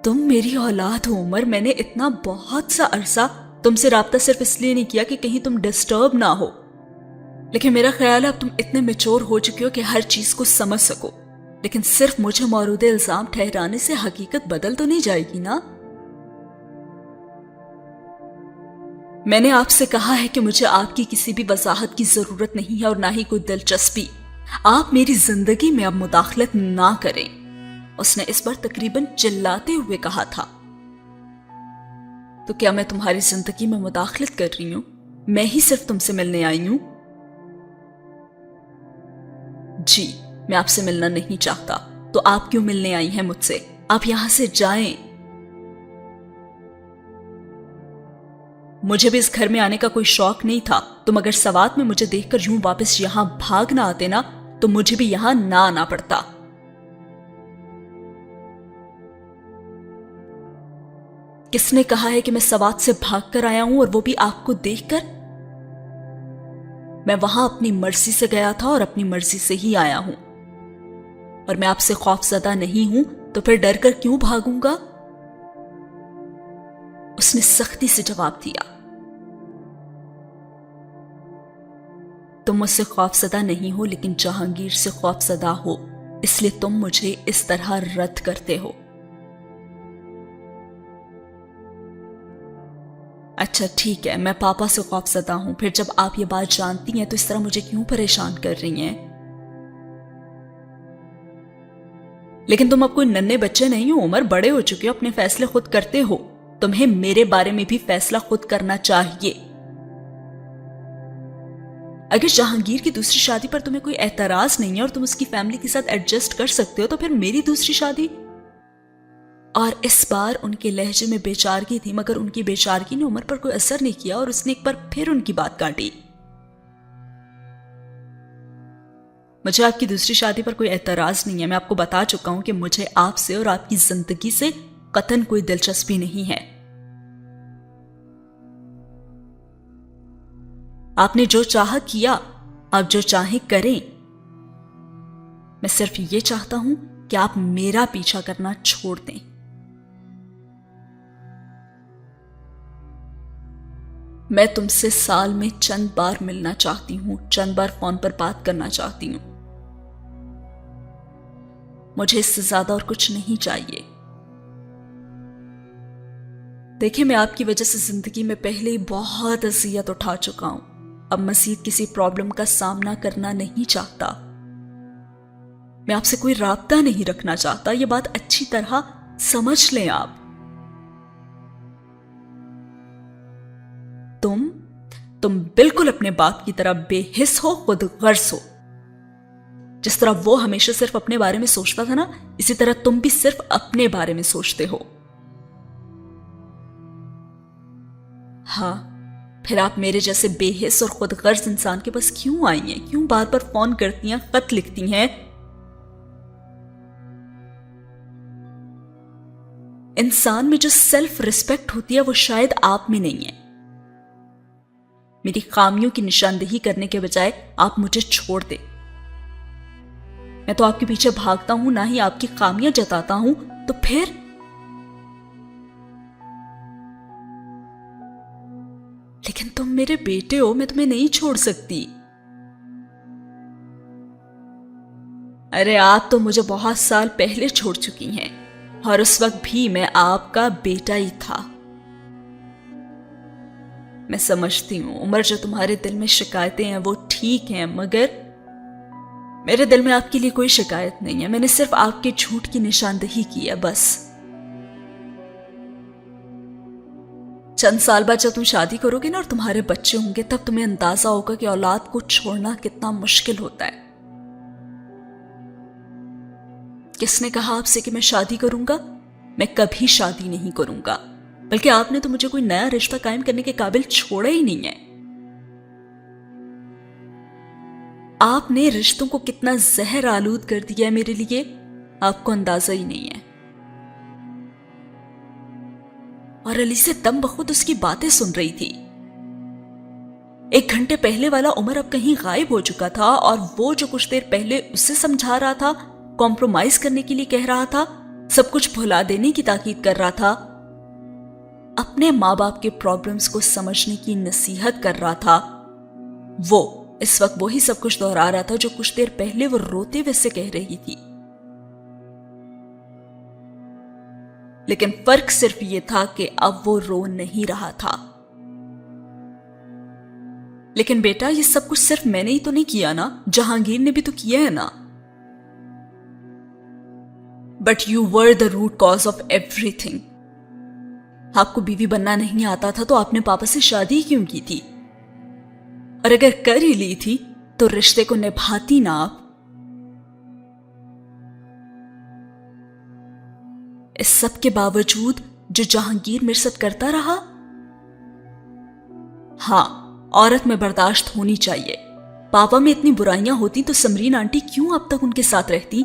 تم میری اولاد ہو عمر. میں نے اتنا بہت سا عرصہ تم سے رابطہ صرف اس لیے نہیں کیا کہ کہیں تم ڈسٹرب نہ ہو. لیکن میرا خیال ہے اب تم اتنے میچور ہو چکے ہو کہ ہر چیز کو سمجھ سکو. لیکن صرف مجھے مورد الزام ٹھہرانے سے حقیقت بدل تو نہیں جائے گی نا؟ میں نے آپ سے کہا ہے کہ مجھے آپ کی کسی بھی وضاحت کی ضرورت نہیں ہے اور نہ ہی کوئی دلچسپی. آپ میری زندگی میں اب مداخلت نہ کریں. اس نے اس بار تقریباً چلاتے ہوئے کہا تھا. تو کیا میں تمہاری زندگی میں مداخلت کر رہی ہوں؟ میں ہی صرف تم سے ملنے آئی ہوں. جی میں آپ سے ملنا نہیں چاہتا. تو آپ کیوں ملنے آئی ہیں مجھ سے؟ آپ یہاں سے جائیں. مجھے بھی اس گھر میں آنے کا کوئی شوق نہیں تھا. تم اگر سوات میں مجھے دیکھ کر یوں واپس یہاں بھاگ نہ آتے نا تو مجھے بھی یہاں نہ آنا پڑتا. کس نے کہا ہے کہ میں سوات سے بھاگ کر آیا ہوں اور وہ بھی آپ کو دیکھ کر؟ میں وہاں اپنی مرضی سے گیا تھا اور اپنی مرضی سے ہی آیا ہوں. اور میں آپ سے خوف زدہ نہیں ہوں تو پھر ڈر کر کیوں بھاگوں گا؟ اس نے سختی سے جواب دیا. تم مجھ سے خوف زدہ نہیں ہو لیکن جہانگیر سے خوف زدہ ہو. اس لیے تم مجھے اس طرح رد کرتے ہو. اچھا ٹھیک ہے, میں پاپا سے خوف زدہ ہوں. پھر جب آپ یہ بات جانتی ہیں تو اس طرح مجھے کیوں پریشان کر رہی ہیں؟ لیکن تم اب کوئی ننھے بچے نہیں ہو عمر. بڑے ہو چکے ہو, اپنے فیصلے خود کرتے ہو. تمہیں میرے بارے میں بھی فیصلہ خود کرنا چاہیے. اگر جہانگیر کی دوسری شادی پر تمہیں کوئی اعتراض نہیں ہے اور تم اس کی فیملی کے ساتھ ایڈجسٹ کر سکتے ہو تو پھر میری دوسری شادی. اور اس بار ان کے لہجے میں بے چارگی تھی مگر ان کی بے چارگی نے عمر پر کوئی اثر نہیں کیا اور اس نے ایک بار پھر ان کی بات کاٹی. مجھے آپ کی دوسری شادی پر کوئی اعتراض نہیں ہے. میں آپ کو بتا چکا ہوں کہ مجھے آپ سے اور آپ کی زندگی سے قطعاً کوئی دلچسپی نہیں ہے. آپ نے جو چاہا کیا, آپ جو چاہیں کریں. میں صرف یہ چاہتا ہوں کہ آپ میرا پیچھا کرنا چھوڑ دیں. میں تم سے سال میں چند بار ملنا چاہتی ہوں, چند بار فون پر بات کرنا چاہتی ہوں. مجھے اس سے زیادہ اور کچھ نہیں چاہیے. دیکھیں میں آپ کی وجہ سے زندگی میں پہلے ہی بہت اذیت اٹھا چکا ہوں. اب مزید کسی پرابلم کا سامنا کرنا نہیں چاہتا. میں آپ سے کوئی رابطہ نہیں رکھنا چاہتا. یہ بات اچھی طرح سمجھ لیں آپ. تم بالکل اپنے باپ کی طرح بے حس ہو, خود غرض ہو. جس طرح وہ ہمیشہ صرف اپنے بارے میں سوچتا تھا نا, اسی طرح تم بھی صرف اپنے بارے میں سوچتے ہو. تھا، پھر آپ میرے جیسے بے حس اور خود غرض انسان کے پاس کیوں آئی ہیں؟ کیوں بار بار فون کرتی ہیں، خط لکھتی ہیں؟ انسان میں جو سیلف ریسپیکٹ ہوتی ہے وہ شاید آپ میں نہیں ہے۔ میری خامیوں کی نشاندہی کرنے کے بجائے آپ مجھے چھوڑ دیں۔ میں تو آپ کے پیچھے بھاگتا ہوں، نہ ہی آپ کی خامیاں جتاتا ہوں، تو پھر لیکن تم میرے بیٹے ہو، میں تمہیں نہیں چھوڑ سکتی۔ ارے آپ تو مجھے بہت سال پہلے چھوڑ چکی ہیں، اور اس وقت بھی میں آپ کا بیٹا ہی تھا۔ میں سمجھتی ہوں عمر جو تمہارے دل میں شکایتیں ہیں وہ ٹھیک ہیں، مگر میرے دل میں آپ کے لیے کوئی شکایت نہیں ہے۔ میں نے صرف آپ کے جھوٹ کی نشاندہی کی ہے، بس۔ چند سال بعد جب تم شادی کرو گے نا اور تمہارے بچے ہوں گے، تب تمہیں اندازہ ہوگا کہ اولاد کو چھوڑنا کتنا مشکل ہوتا ہے۔ کس نے کہا آپ سے کہ میں شادی کروں گا؟ میں کبھی شادی نہیں کروں گا، بلکہ آپ نے تو مجھے کوئی نیا رشتہ قائم کرنے کے قابل چھوڑا ہی نہیں ہے۔ آپ نے رشتوں کو کتنا زہر آلود کر دیا ہے میرے لیے، آپ کو اندازہ ہی نہیں ہے۔ اور علی سے دم بخود اس کی باتیں سن رہی تھی۔ 1 گھنٹے پہلے والا عمر اب کہیں غائب ہو چکا تھا، اور وہ جو کچھ دیر پہلے اسے سمجھا رہا تھا، کمپرومائز کرنے کے لیے کہہ رہا تھا، سب کچھ بھلا دینے کی تاکید کر رہا تھا، اپنے ماں باپ کے پرابلمز کو سمجھنے کی نصیحت کر رہا تھا، وہ اس وقت وہی سب کچھ دہرا رہا تھا جو کچھ دیر پہلے وہ روتے ہوئے سے کہہ رہی تھی۔ لیکن فرق صرف یہ تھا کہ اب وہ رو نہیں رہا تھا۔ لیکن بیٹا، یہ سب کچھ صرف میں نے ہی تو نہیں کیا نا، جہانگیر نے بھی تو کیا ہے نا۔ But you were the root cause of every thing. آپ کو بیوی بننا نہیں آتا تھا تو آپ نے پاپا سے شادی کیوں کی تھی؟ اور اگر کر ہی لی تھی تو رشتے کو نبھاتی نا آپ۔ اس سب کے باوجود جو جہانگیر میرے ساتھ کرتا رہا، ہاں، عورت میں برداشت ہونی چاہیے۔ پاپا میں اتنی برائیاں ہوتی تو سمرین آنٹی کیوں اب تک ان کے ساتھ رہتی؟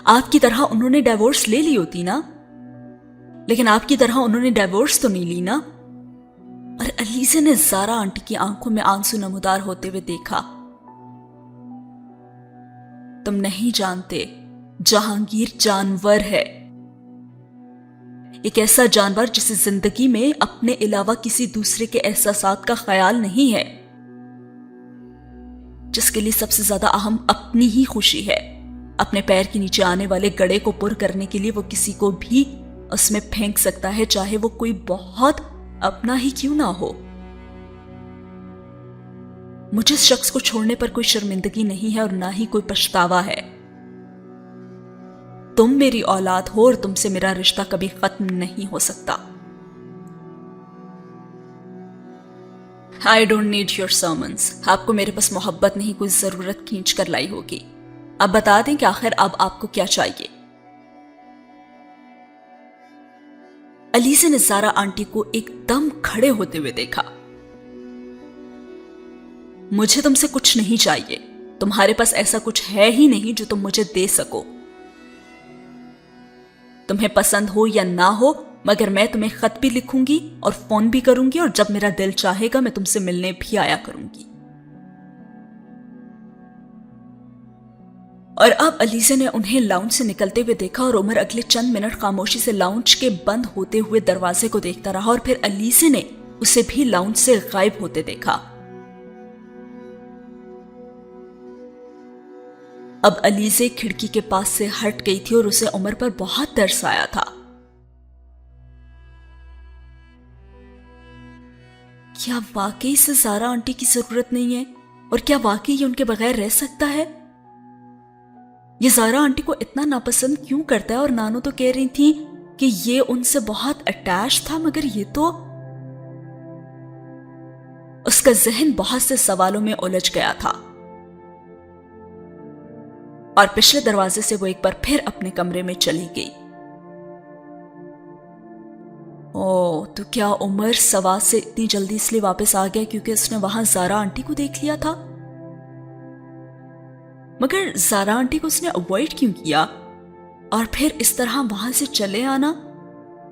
آپ کی طرح انہوں نے ڈیورس لے لی ہوتی نا، لیکن آپ کی طرح انہوں نے ڈیورس تو نہیں لی نا۔ اور علیزہ نے زارا آنٹی کی آنکھوں میں آنسو نمودار ہوتے ہوئے دیکھا۔ تم نہیں جانتے، جہانگیر جانور ہے، ایک ایسا جانور جسے زندگی میں اپنے علاوہ کسی دوسرے کے احساسات کا خیال نہیں ہے، جس کے لیے سب سے زیادہ اہم اپنی ہی خوشی ہے۔ اپنے پیر کے نیچے آنے والے گڑھے کو پر کرنے کے لیے وہ کسی کو بھی اس میں پھینک سکتا ہے، چاہے وہ کوئی بہت اپنا ہی کیوں نہ ہو۔ مجھے اس شخص کو چھوڑنے پر کوئی شرمندگی نہیں ہے اور نہ ہی کوئی پچھتاوا ہے۔ تم میری اولاد ہو اور تم سے میرا رشتہ کبھی ختم نہیں ہو سکتا۔ I don't need your sermons۔ آپ کو میرے پاس محبت نہیں، کوئی ضرورت کھینچ کر لائی ہوگی۔ اب بتا دیں کہ آخر اب آپ کو کیا چاہیے۔ علیزہ نے زارا آنٹی کو ایک دم کھڑے ہوتے ہوئے دیکھا۔ مجھے تم سے کچھ نہیں چاہیے، تمہارے پاس ایسا کچھ ہے ہی نہیں جو تم مجھے دے سکو۔ تمہیں پسند ہو یا نہ ہو، مگر میں تمہیں خط بھی لکھوں گی اور فون بھی کروں گی، اور جب میرا دل چاہے گا میں تم سے ملنے بھی آیا کروں گی۔ اور اب علیزہ نے انہیں لاؤنج سے نکلتے ہوئے دیکھا، اور عمر اگلے چند منٹ خاموشی سے لاؤنج کے بند ہوتے ہوئے دروازے کو دیکھتا رہا، اور پھر علیزہ نے اسے بھی لاؤنج سے غائب ہوتے دیکھا۔ اب علیزہ کھڑکی کے پاس سے ہٹ گئی تھی اور اسے عمر پر بہت ترس آیا تھا۔ کیا واقعی سے زارا آنٹی کی ضرورت نہیں ہے؟ اور کیا واقعی یہ ان کے بغیر رہ سکتا ہے؟ یہ زارا آنٹی کو اتنا ناپسند کیوں کرتا ہے؟ اور نانو تو کہہ رہی تھی کہ یہ ان سے بہت اٹیچ تھا، مگر یہ تو… اس کا ذہن بہت سے سوالوں میں الجھ گیا تھا، اور پچھلے دروازے سے وہ ایک بار پھر اپنے کمرے میں چلی گئی۔ اوہ، تو کیا عمر سوات سے اتنی جلدی اس لیے واپس آ گیا کیونکہ اس نے وہاں زارا آنٹی کو دیکھ لیا تھا؟ مگر زارا آنٹی کو اس نے اوائڈ کیوں کیا؟ اور پھر اس طرح وہاں سے چلے آنا؟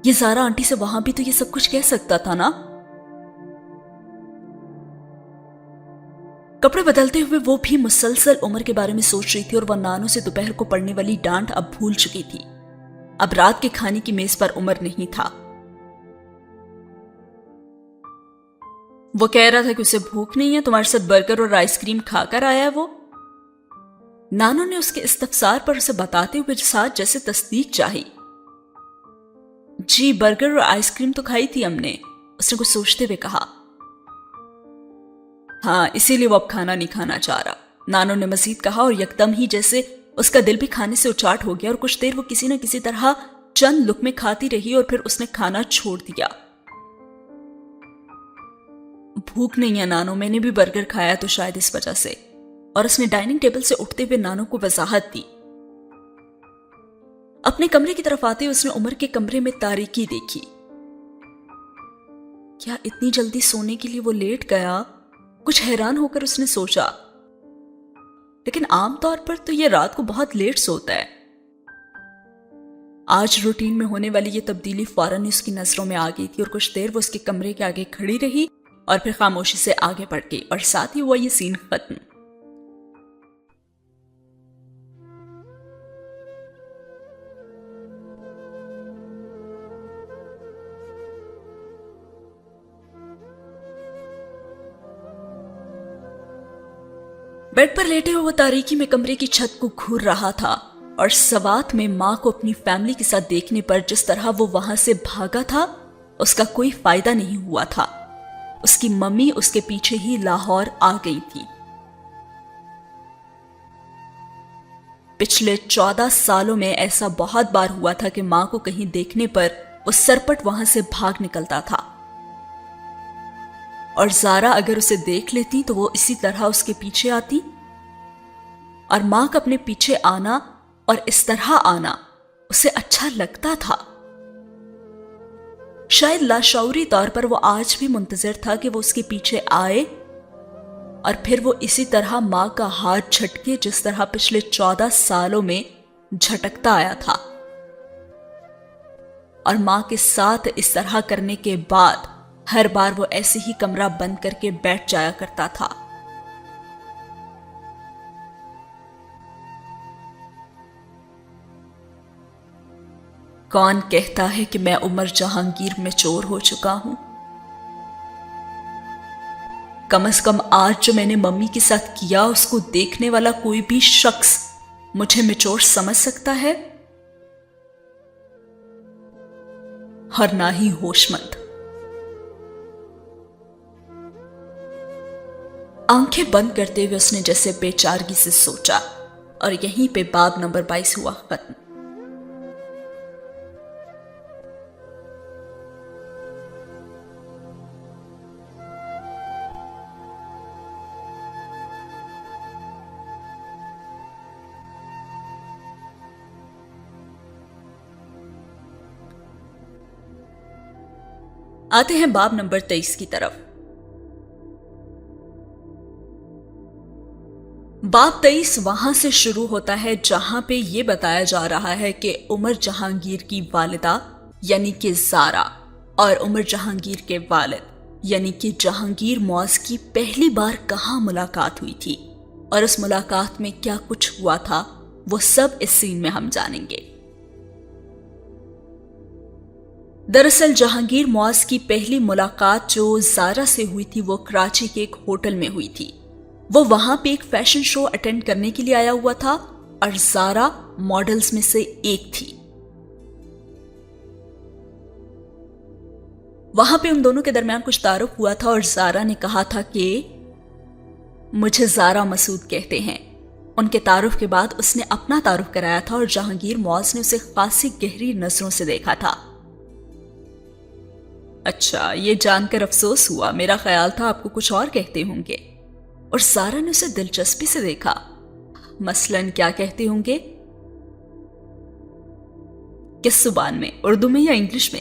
یہ زارا آنٹی سے وہاں بھی تو یہ سب کچھ کہہ سکتا تھا نا؟ کپڑے بدلتے ہوئے وہ بھی مسلسل عمر کے بارے میں سوچ رہی تھی، اور وہ نانو سے دوپہر کو پڑنے والی ڈانٹ اب بھول چکی تھی۔ اب رات کے کھانے کی میز پر عمر نہیں تھا۔ وہ کہہ رہا تھا کہ اسے بھوک نہیں ہے، تمہارے ساتھ برگر اور آئس کریم کھا کر آیا ہے وہ۔ نانو نے اس کے استفسار پر اسے بتاتے ہوئے ساتھ جیسے تصدیق چاہی۔ جی برگر اور آئس کریم تو کھائی تھی ہم نے، اس نے کچھ سوچتے ہوئے کہا۔ ہاں اسی لیے وہ اب کھانا نہیں کھانا چاہ رہا، نانو نے مزید کہا، اور یکدم ہی جیسے اس کا دل بھی کھانے سے اچاٹ ہو گیا، اور کچھ دیر وہ کسی نہ کسی طرح چند لقمے کھاتی رہی اور پھر اس نے کھانا چھوڑ دیا۔ بھوک نہیں ہے نانو، میں نے بھی برگر کھایا تو شاید اس وجہ سے، اور اس نے ڈائننگ ٹیبل سے اٹھتے ہوئے نانو کو وضاحت دی۔ اپنے کمرے کی طرف آتے اس نے عمر کے کمرے میں تاریکی دیکھی۔ کیا اتنی جلدی سونے کے لیے وہ لیٹ گیا؟ کچھ حیران ہو کر اس نے سوچا، لیکن عام طور پر تو یہ رات کو بہت لیٹ سوتا ہے۔ آج روٹین میں ہونے والی یہ تبدیلی فوراً اس کی نظروں میں آ گئی تھی، اور کچھ دیر وہ اس کے کمرے کے آگے کھڑی رہی اور پھر خاموشی سے آگے بڑھ گئی، اور ساتھ ہی ہوا یہ سین ختم۔ بیڈ پر لیٹے ہوئے وہ تاریکی میں کمرے کی چھت کو گھور رہا تھا، اور سوات میں ماں کو اپنی فیملی کے ساتھ دیکھنے پر جس طرح وہ وہاں سے بھاگا تھا اس کا کوئی فائدہ نہیں ہوا تھا۔ اس کی ممی اس کے پیچھے ہی لاہور آ گئی تھی۔ پچھلے 14 سالوں میں ایسا بہت بار ہوا تھا کہ ماں کو کہیں دیکھنے پر وہ سرپٹ وہاں سے بھاگ نکلتا تھا، اور زارا اگر اسے دیکھ لیتی تو وہ اسی طرح اس کے پیچھے آتی، اور ماں کا اپنے پیچھے آنا اور اس طرح آنا اسے اچھا لگتا تھا۔ شاید لاشعوری طور پر وہ آج بھی منتظر تھا کہ وہ اس کے پیچھے آئے، اور پھر وہ اسی طرح ماں کا ہاتھ جھٹکے جس طرح پچھلے 14 سالوں میں جھٹکتا آیا تھا، اور ماں کے ساتھ اس طرح کرنے کے بعد ہر بار وہ ایسے ہی کمرہ بند کر کے بیٹھ جایا کرتا تھا۔ کون کہتا ہے کہ میں عمر جہانگیر میں چور ہو چکا ہوں؟ کم از کم آج جو میں نے ممی کے ساتھ کیا اس کو دیکھنے والا کوئی بھی شخص مجھے مچور سمجھ سکتا ہے، اور نہ ہی ہوش مند۔ آنکھیں بند کرتے ہوئے اس نے جیسے بے چارگی سے سوچا، اور یہیں پہ باب نمبر 22 ہوا ختم۔ آتے ہیں باب نمبر 23 کی طرف۔ باب 23 وہاں سے شروع ہوتا ہے جہاں پہ یہ بتایا جا رہا ہے کہ عمر جہانگیر کی والدہ یعنی کہ زارا اور عمر جہانگیر کے والد یعنی کہ جہانگیر معاذ کی پہلی بار کہاں ملاقات ہوئی تھی، اور اس ملاقات میں کیا کچھ ہوا تھا وہ سب اس سین میں ہم جانیں گے۔ دراصل جہانگیر معاذ کی پہلی ملاقات جو زارا سے ہوئی تھی وہ کراچی کے ایک ہوٹل میں ہوئی تھی۔ وہ وہاں پہ ایک فیشن شو اٹینڈ کرنے کے لیے آیا ہوا تھا، اور زارا ماڈلز میں سے ایک تھی۔ وہاں پہ ان دونوں کے درمیان کچھ تعارف ہوا تھا، اور زارا نے کہا تھا کہ مجھے زارا مسعود کہتے ہیں۔ ان کے تعارف کے بعد اس نے اپنا تعارف کرایا تھا، اور جہانگیر معاذ نے اسے خاصی گہری نظروں سے دیکھا تھا۔ اچھا، یہ جان کر افسوس ہوا، میرا خیال تھا آپ کو کچھ اور کہتے ہوں گے۔ اور زارا نے اسے دلچسپی سے دیکھا۔ مثلاً کیا کہتے ہوں گے؟ کس زبان میں، اردو میں یا انگلش میں؟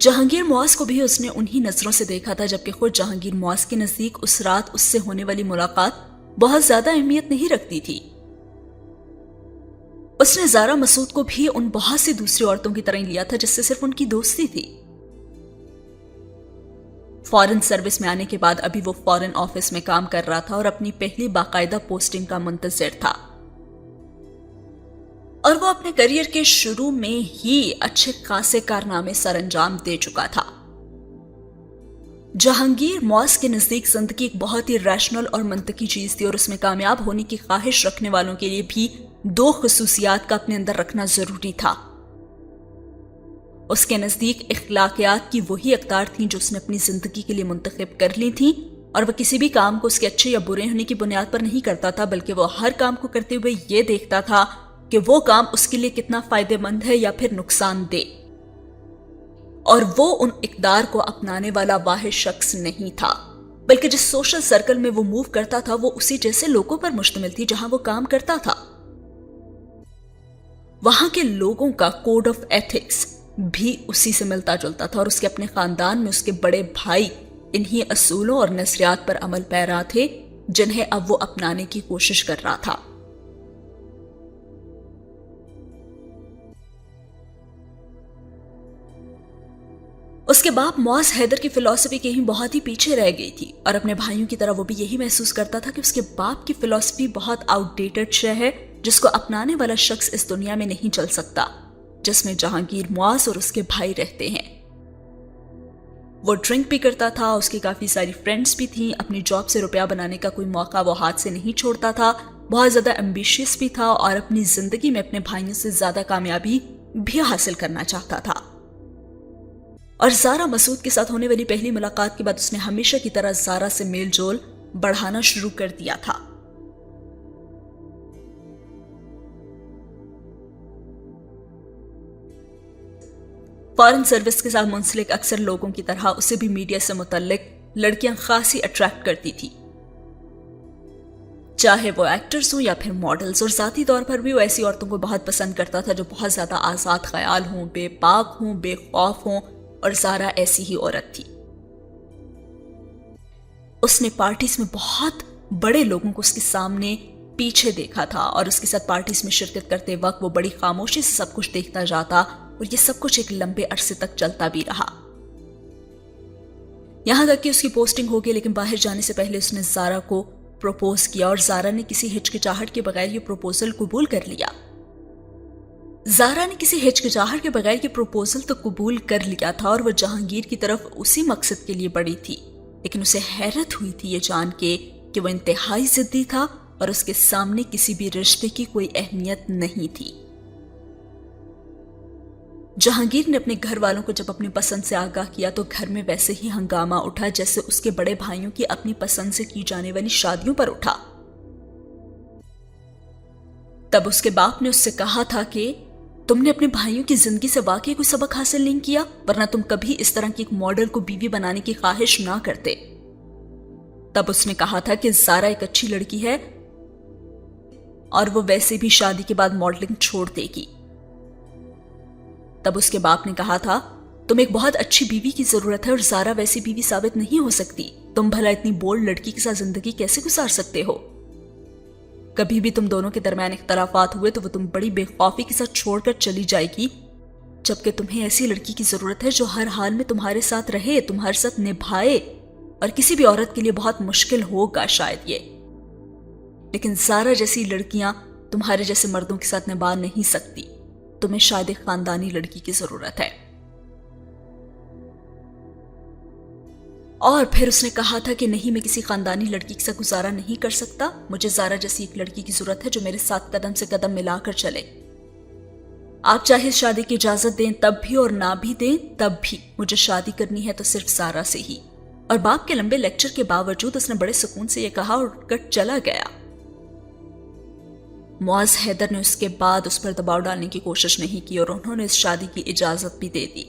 جہانگیر معاذ کو بھی اس نے انہی نظروں سے دیکھا تھا جبکہ خود جہانگیر معاذ کے نزدیک اس رات اس سے ہونے والی ملاقات بہت زیادہ اہمیت نہیں رکھتی تھی۔ اس نے زارا مسعود کو بھی ان بہت سی دوسری عورتوں کی طرح لیا تھا جس سے صرف ان کی دوستی تھی۔ فورن سروس میں آنے کے بعد ابھی وہ فورن آفس میں کام کر رہا تھا اور اپنی پہلی باقاعدہ پوسٹنگ کا منتظر تھا، اور وہ اپنے کیریئر کے شروع میں ہی اچھے خاصے کارنامے سر انجام دے چکا تھا۔ جہانگیر معاذ کے نزدیک زندگی ایک بہت ہی ریشنل اور منطقی چیز تھی، اور اس میں کامیاب ہونے کی خواہش رکھنے والوں کے لیے بھی دو خصوصیات کا اپنے اندر رکھنا ضروری تھا۔ اس کے نزدیک اخلاقیات کی وہی اقدار تھیں جو اس نے اپنی زندگی کے لیے منتخب کر لی تھیں، اور وہ کسی بھی کام کو اس کے اچھے یا برے ہونے کی بنیاد پر نہیں کرتا تھا، بلکہ وہ ہر کام کو کرتے ہوئے یہ دیکھتا تھا کہ وہ کام اس کے لیے کتنا فائدہ مند ہے یا پھر نقصان دہ، اور وہ ان اقدار کو اپنانے والا واحد شخص نہیں تھا، بلکہ جس سوشل سرکل میں وہ موو کرتا تھا وہ اسی جیسے لوگوں پر مشتمل تھی جہاں وہ کام کرتا تھا۔ وہاں کے لوگوں کا کوڈ آف ایتھکس بھی اسی سے ملتا جلتا تھا، اور اس کے اپنے خاندان میں اس کے بڑے بھائی انہی اصولوں اور نظریات پر عمل پیرا تھے جنہیں اب وہ اپنانے کی کوشش کر رہا تھا۔ اس کے باپ معاذ حیدر کی فلسفی کہیں بہت ہی پیچھے رہ گئی تھی، اور اپنے بھائیوں کی طرح وہ بھی یہی محسوس کرتا تھا کہ اس کے باپ کی فلسفی بہت آؤٹ ڈیٹڈ شے ہے جس کو اپنانے والا شخص اس دنیا میں نہیں چل سکتا جس میں جہانگیر معاذ اور اس کے بھائی رہتے ہیں۔ وہ ڈرنک بھی کرتا تھا، اس کی کافی ساری فرینڈز بھی تھیں، اپنی جاب سے روپیہ بنانے کا کوئی موقع وہ ہاتھ سے نہیں چھوڑتا تھا، بہت زیادہ ایمبیشیس بھی تھا، اور اپنی زندگی میں اپنے بھائیوں سے زیادہ کامیابی بھی حاصل کرنا چاہتا تھا۔ اور زارا مسعود کے ساتھ ہونے والی پہلی ملاقات کے بعد اس نے ہمیشہ کی طرح زارا سے میل جول بڑھانا شروع کر دیا تھا۔ فارن سروس کے ساتھ منسلک اکثر لوگوں کی طرح اسے بھی میڈیا سے متعلق لڑکیاں خاصی اٹریکٹ کرتی تھی، چاہے وہ ایکٹرز ہوں یا پھر ماڈلز، اور ذاتی طور پر بھی وہ ایسی عورتوں کو بہت پسند کرتا تھا جو بہت زیادہ آزاد خیال ہوں، بے باک ہوں، بے خوف ہوں، اور زارا ایسی ہی عورت تھی۔ اس نے پارٹیز میں بہت بڑے لوگوں کو اس کے سامنے پیچھے دیکھا تھا، اور اس کے ساتھ پارٹیز میں شرکت کرتے وقت وہ بڑی خاموشی سے سب کچھ دیکھتا جاتا، اور یہ سب کچھ ایک لمبے عرصے تک چلتا بھی رہا، یہاں تک کہ اس کی پوسٹنگ ہو گئی۔ لیکن باہر جانے سے پہلے اس نے زارا کو پروپوز کیا، اور زارا نے کسی ہچکچاہٹ کے بغیر یہ پروپوزل قبول کر لیا۔ زارا نے کسی ہچکچاہٹ کے بغیر یہ پروپوزل تو قبول کر لیا تھا، اور وہ جہانگیر کی طرف اسی مقصد کے لیے بڑھی تھی، لیکن اسے حیرت ہوئی تھی یہ جان کے کہ وہ انتہائی ضدی تھا، اور اس کے سامنے کسی بھی رشتے کی کوئی اہمیت نہیں تھی۔ جہانگیر نے اپنے گھر والوں کو جب اپنی پسند سے آگاہ کیا تو گھر میں ویسے ہی ہنگامہ اٹھا جیسے اس کے بڑے بھائیوں کی اپنی پسند سے کی جانے والی شادیوں پر اٹھا۔ تب اس کے باپ نے اس سے کہا تھا کہ تم نے اپنے بھائیوں کی زندگی سے واقعی کوئی سبق حاصل نہیں کیا، ورنہ تم کبھی اس طرح کی ایک ماڈل کو بیوی بنانے کی خواہش نہ کرتے۔ تب اس نے کہا تھا کہ زارا ایک اچھی لڑکی ہے اور وہ ویسے بھی شادی کے بعد ماڈلنگ چھوڑ دے گی۔ تب اس کے باپ نے کہا تھا تم ایک بہت اچھی بیوی کی ضرورت ہے، اور زارا ویسی بیوی ثابت نہیں ہو سکتی، تم بھلا اتنی بولڈ لڑکی کے ساتھ زندگی کیسے گزار سکتے ہو؟ کبھی بھی تم دونوں کے درمیان اختلافات ہوئے تو وہ تم بڑی بے خوفی کے ساتھ چھوڑ کر چلی جائے گی، جبکہ تمہیں ایسی لڑکی کی ضرورت ہے جو ہر حال میں تمہارے ساتھ رہے، تمہارے ساتھ نبھائے، اور کسی بھی عورت کے لیے بہت مشکل ہوگا شاید یہ، لیکن زارا جیسی لڑکیاں تمہارے جیسے مردوں کے ساتھ نبھا نہیں سکتی، تمہیں شاید ایک خاندانی لڑکی کی ضرورت ہے۔ اور پھر اس نے کہا تھا کہ نہیں، میں کسی خاندانی لڑکی کے ساتھ گزارا نہیں کر سکتا، مجھے زارا جیسی ایک لڑکی کی ضرورت ہے جو میرے ساتھ قدم سے قدم ملا کر چلے۔ آپ چاہے شادی کی اجازت دیں تب بھی اور نہ بھی دیں تب بھی، مجھے شادی کرنی ہے تو صرف زارا سے ہی۔ اور باپ کے لمبے لیکچر کے باوجود اس نے بڑے سکون سے یہ کہا اور اٹھ کر چلا گیا۔ معاذ حیدر نے اس کے بعد اس پر دباؤ ڈالنے کی کوشش نہیں کی، اور انہوں نے اس شادی کی اجازت بھی دے دی۔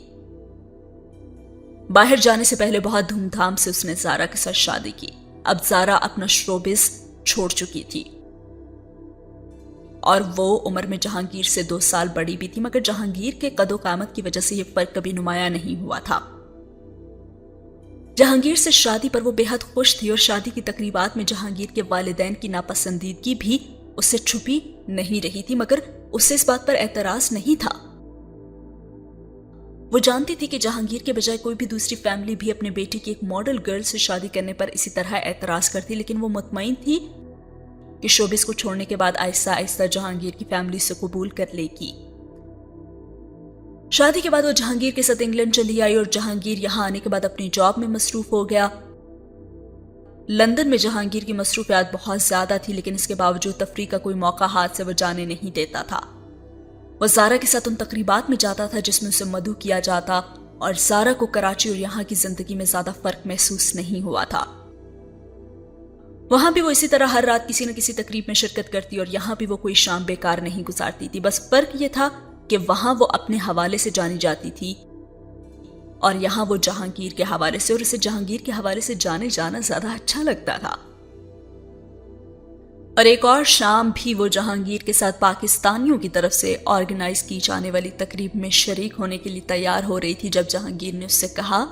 باہر جانے سے پہلے بہت دھوم دھام سے اس نے زارا کے ساتھ شادی کی۔ اب زارا اپنا شوبز چھوڑ چکی تھی۔ اور وہ عمر میں جہانگیر سے 2 سال بڑی بھی تھی، مگر جہانگیر کے قد و قامت کی وجہ سے یہ فرق کبھی نمایاں نہیں ہوا تھا۔ جہانگیر سے شادی پر وہ بے حد خوش تھی، اور شادی کی تقریبات میں جہانگیر کے والدین کی ناپسندیدگی بھی اس سے چھپی نہیں رہی تھی، مگر اسے اس بات پر اعتراض نہیں تھا۔ وہ جانتی تھی کہ جہانگیر کے بجائے کوئی بھی دوسری فیملی بھی اپنے بیٹے کی ایک ماڈل گرل سے شادی کرنے پر اسی طرح اعتراض کرتی، لیکن وہ مطمئن تھی کہ شوبز کو چھوڑنے کے بعد آہستہ آہستہ جہانگیر کی فیملی سے قبول کر لے گی۔ شادی کے بعد وہ جہانگیر کے ساتھ انگلینڈ چلی آئی، اور جہانگیر یہاں آنے کے بعد اپنی جاب میں مصروف ہو گیا۔ لندن میں جہانگیر کی مصروفیات بہت زیادہ تھی، لیکن اس کے باوجود تفریح کا کوئی موقع ہاتھ سے وہ جانے نہیں دیتا تھا۔ وہ زارا کے ساتھ ان تقریبات میں جاتا تھا جس میں اسے مدعو کیا جاتا، اور زارا کو کراچی اور یہاں کی زندگی میں زیادہ فرق محسوس نہیں ہوا تھا۔ وہاں بھی وہ اسی طرح ہر رات کسی نہ کسی تقریب میں شرکت کرتی، اور یہاں بھی وہ کوئی شام بیکار نہیں گزارتی تھی۔ بس فرق یہ تھا کہ وہاں وہ اپنے حوالے سے جانی جاتی تھی، اور یہاں وہ جہانگیر کے حوالے سے، اور اسے جہانگیر کے حوالے سے جانے جانا زیادہ اچھا لگتا تھا۔ اور ایک اور شام بھی وہ جہانگیر کے ساتھ پاکستانیوں کی طرف سے آرگنائز کی جانے والی تقریب میں شریک ہونے کے لیے تیار ہو رہی تھی، جب جہانگیر نے اس سے کہا،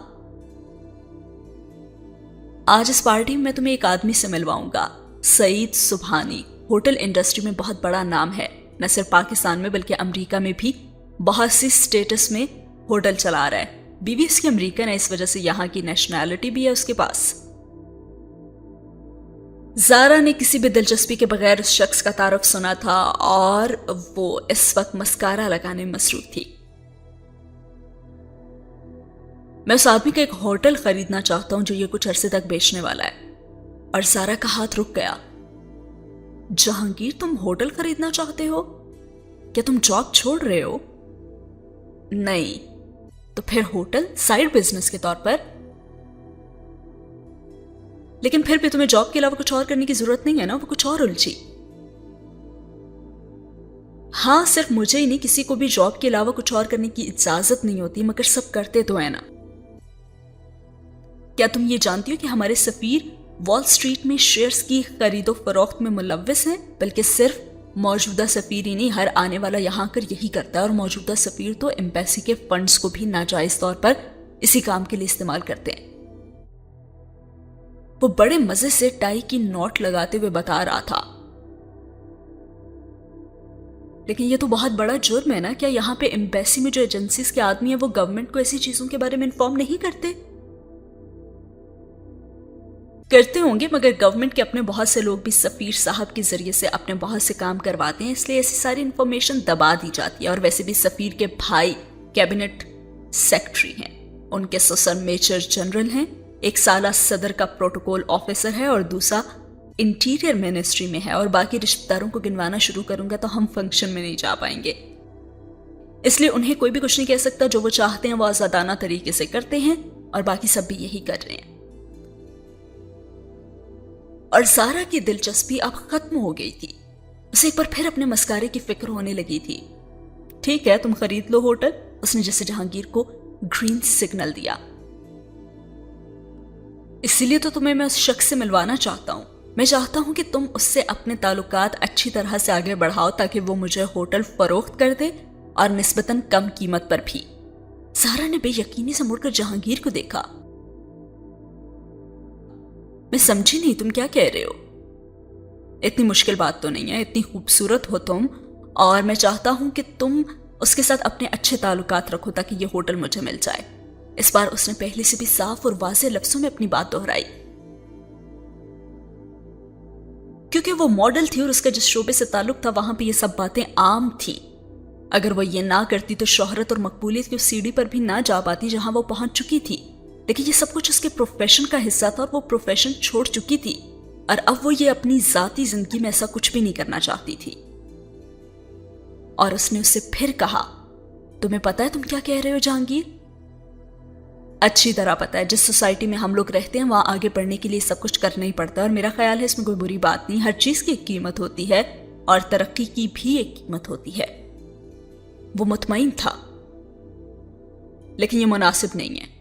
آج اس پارٹی میں تمہیں ایک آدمی سے ملواؤں گا، سعید سبحانی، ہوٹل انڈسٹری میں بہت بڑا نام ہے، نہ صرف پاکستان میں بلکہ امریکہ میں بھی بہت سی سٹیٹس میں ہوٹل چلا رہا ہے۔ بیوی اس کی امریکن ہے، اس وجہ سے یہاں کی نیشنلٹی بھی ہے اس کے پاس۔ زارا نے کسی بھی دلچسپی کے بغیر اس شخص کا تعارف سنا تھا، اور وہ اس وقت مسکارا لگانے میں مصروف تھی۔ میں اس آدمی کا ایک ہوٹل خریدنا چاہتا ہوں جو یہ کچھ عرصے تک بیچنے والا ہے۔ اور زارا کا ہاتھ رک گیا۔ جہانگیر، تم ہوٹل خریدنا چاہتے ہو؟ کیا تم جاب چھوڑ رہے ہو؟ نہیں۔ تو پھر ہوٹل سائیڈ بزنس کے طور پر؟ لیکن پھر بھی تمہیں جاب کے علاوہ کچھ اور کرنے کی ضرورت نہیں ہے نا؟ وہ کچھ اور الجھی۔ ہاں، صرف مجھے ہی نہیں، کسی کو بھی جاب کے علاوہ کچھ اور کرنے کی اجازت نہیں ہوتی، مگر سب کرتے تو ہیں نا۔ کیا تم یہ جانتی ہو کہ ہمارے سفیر وال سٹریٹ میں شیئرز کی خرید و فروخت میں ملوث ہیں؟ بلکہ صرف موجودہ سفیر ہی نہیں، ہر آنے والا یہاں کر یہی کرتا ہے، اور موجودہ سفیر تو ایمبیسی کے فنڈز کو بھی ناجائز طور پر اسی کام کے لیے استعمال کرتے ہیں۔ وہ بڑے مزے سے ٹائی کی نوٹ لگاتے ہوئے بتا رہا تھا۔ لیکن یہ تو بہت بڑا جرم ہے نا؟ کیا یہاں پہ ایمبیسی میں جو ایجنسیز کے آدمی ہیں وہ گورنمنٹ کو ایسی چیزوں کے بارے میں انفارم نہیں کرتے؟ کرتے ہوں گے، مگر گورنمنٹ کے اپنے بہت سے لوگ بھی سفیر صاحب کے ذریعے سے اپنے بہت سے کام کرواتے ہیں، اس لیے ایسی ساری انفارمیشن دبا دی جاتی ہے۔ اور ویسے بھی سفیر کے بھائی کیبنٹ سیکٹری ہیں، ان کے سسر میجر جنرل ہیں، ایک سالہ صدر کا پروٹوکول آفیسر ہے، اور دوسرا انٹیریئر منسٹری میں ہے، اور باقی رشتہ داروں کو گنوانا شروع کروں گا تو ہم فنکشن میں نہیں جا پائیں گے۔ اس لیے انہیں کوئی بھی کچھ نہیں کہہ سکتا، جو وہ چاہتے ہیں وہ آزادانہ طریقے سے کرتے ہیں، اور باقی سب بھی یہی کر رہے ہیں۔ اور زارا کی دلچسپی اب ختم ہو گئی تھی، اسے ایک بار پھر اپنے مسکارے کی فکر ہونے لگی تھی۔ ٹھیک ہے، تم خرید لو ہوٹل، اس نے جیسے جہانگیر کو گرین سگنل دیا۔ اسی لیے تو تمہیں میں اس شخص سے ملوانا چاہتا ہوں۔ میں چاہتا ہوں کہ تم اس سے اپنے تعلقات اچھی طرح سے آگے بڑھاؤ تاکہ وہ مجھے ہوٹل فروخت کر دے، اور نسبتاً کم قیمت پر بھی۔ زارا نے بے یقینی سے مڑ کر جہانگیر کو دیکھا۔ میں سمجھی نہیں، تم کیا کہہ رہے ہو؟ اتنی مشکل بات تو نہیں ہے، اتنی خوبصورت ہو تم، اور میں چاہتا ہوں کہ تم اس کے ساتھ اپنے اچھے تعلقات رکھو تاکہ یہ ہوٹل مجھے مل جائے۔ اس بار اس نے پہلے سے بھی صاف اور واضح لفظوں میں اپنی بات دہرائی۔ کیونکہ وہ ماڈل تھی اور اس کا جس شعبے سے تعلق تھا وہاں پہ یہ سب باتیں عام تھی۔ اگر وہ یہ نہ کرتی تو شہرت اور مقبولیت کی اس سیڑھی پر بھی نہ جا پاتی جہاں وہ پہنچ چکی تھی، لیکن یہ سب کچھ اس کے پروفیشن کا حصہ تھا، اور وہ پروفیشن چھوڑ چکی تھی، اور اب وہ یہ اپنی ذاتی زندگی میں ایسا کچھ بھی نہیں کرنا چاہتی تھی۔ اور اس نے اسے پھر کہا، تمہیں پتا ہے تم کیا کہہ رہے ہو جہانگیر؟ اچھی طرح پتا ہے، جس سوسائٹی میں ہم لوگ رہتے ہیں وہاں آگے بڑھنے کے لیے سب کچھ کرنا ہی پڑتا ہے، اور میرا خیال ہے اس میں کوئی بری بات نہیں، ہر چیز کی ایک قیمت ہوتی ہے، اور ترقی کی بھی ایک قیمت ہوتی ہے۔ وہ مطمئن تھا، لیکن یہ مناسب نہیں ہے۔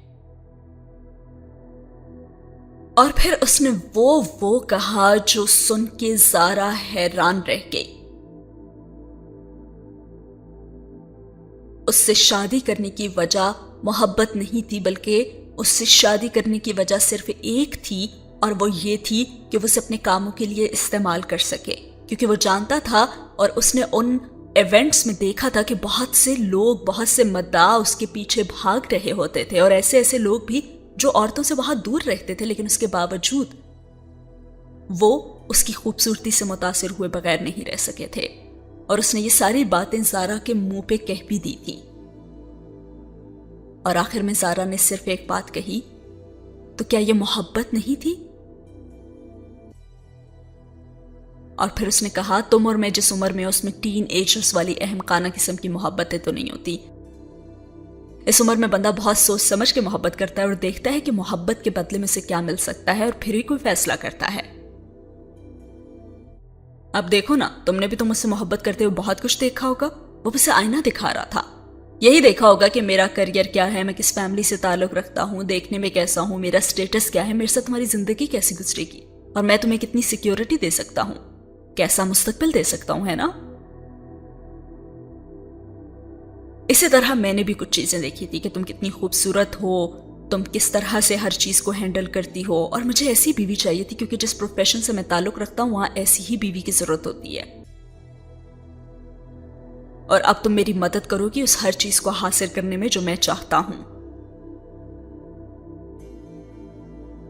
اور پھر اس نے وہ کہا جو سن کے زارا حیران رہ گئی۔ اس سے شادی کرنے کی وجہ محبت نہیں تھی، بلکہ اس سے شادی کرنے کی وجہ صرف ایک تھی، اور وہ یہ تھی کہ وہ اسے اپنے کاموں کے لیے استعمال کر سکے، کیونکہ وہ جانتا تھا اور اس نے ان ایونٹس میں دیکھا تھا کہ بہت سے لوگ، بہت سے مداح اس کے پیچھے بھاگ رہے ہوتے تھے، اور ایسے لوگ بھی جو عورتوں سے بہت دور رہتے تھے، لیکن اس کے باوجود وہ اس کی خوبصورتی سے متاثر ہوئے بغیر نہیں رہ سکے تھے، اور اس نے یہ ساری باتیں زارا کے منہ پہ کہہ بھی دی تھی۔ اور آخر میں زارا نے صرف ایک بات کہی، تو کیا یہ محبت نہیں تھی؟ اور پھر اس نے کہا، تم اور میں جس عمر میں اس میں ٹین ایجرز والی احمقانہ قسم کی محبتیں تو نہیں ہوتی۔ اس عمر میں بندہ بہت سوچ سمجھ کے محبت کرتا ہے اور دیکھتا ہے کہ محبت کے بدلے میں سے کیا مل سکتا ہے، اور پھر ہی کوئی فیصلہ کرتا ہے۔ اب دیکھو نا، تم نے بھی تو مجھ سے محبت کرتے ہوئے بہت کچھ دیکھا ہوگا۔ وہ اسے آئینہ دکھا رہا تھا۔ یہی دیکھا ہوگا کہ میرا کریئر کیا ہے، میں کس فیملی سے تعلق رکھتا ہوں، دیکھنے میں کیسا ہوں، میرا سٹیٹس کیا ہے، میرے ساتھ تمہاری زندگی کیسی گزرے گی، اور میں تمہیں کتنی سیکیورٹی دے سکتا ہوں، کیسا مستقبل دے سکتا ہوں، ہے نا؟ اسی طرح میں نے بھی کچھ چیزیں دیکھی تھی کہ تم کتنی خوبصورت ہو، تم کس طرح سے ہر چیز کو ہینڈل کرتی ہو، اور مجھے ایسی بیوی چاہیے تھی کیونکہ جس پروفیشن سے میں تعلق رکھتا ہوں وہاں ایسی ہی بیوی کی ضرورت ہوتی ہے، اور اب تم میری مدد کرو گی اس ہر چیز کو حاصل کرنے میں جو میں چاہتا ہوں۔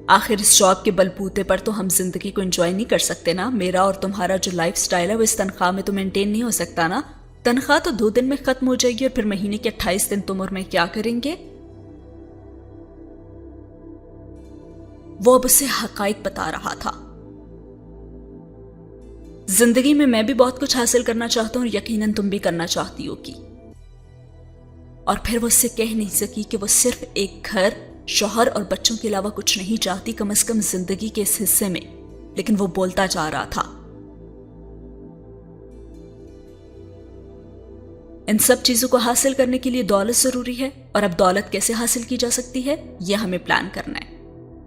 آخر اس جاب کے بلبوتے پر تو ہم زندگی کو انجوائے نہیں کر سکتے نا؟ میرا اور تمہارا جو لائف سٹائل ہے وہ اس تنخواہ میں تو مینٹین نہیں ہو سکتا نا؟ تنخواہ تو 2 دن میں ختم ہو جائے گی، اور پھر مہینے کے 28 دن تم اور میں کیا کریں گے؟ وہ اب اسے حقائق بتا رہا تھا۔ زندگی میں بھی بہت کچھ حاصل کرنا چاہتا ہوں، اور یقیناً تم بھی کرنا چاہتی ہوگی۔ اور پھر وہ اس سے کہہ نہیں سکی کہ وہ صرف ایک گھر، شوہر اور بچوں کے علاوہ کچھ نہیں چاہتی، کم از کم زندگی کے اس حصے میں، لیکن وہ بولتا جا رہا تھا۔ ان سب چیزوں کو حاصل کرنے کے لیے دولت ضروری ہے، اور اب دولت کیسے حاصل کی جا سکتی ہے یہ ہمیں پلان کرنا ہے۔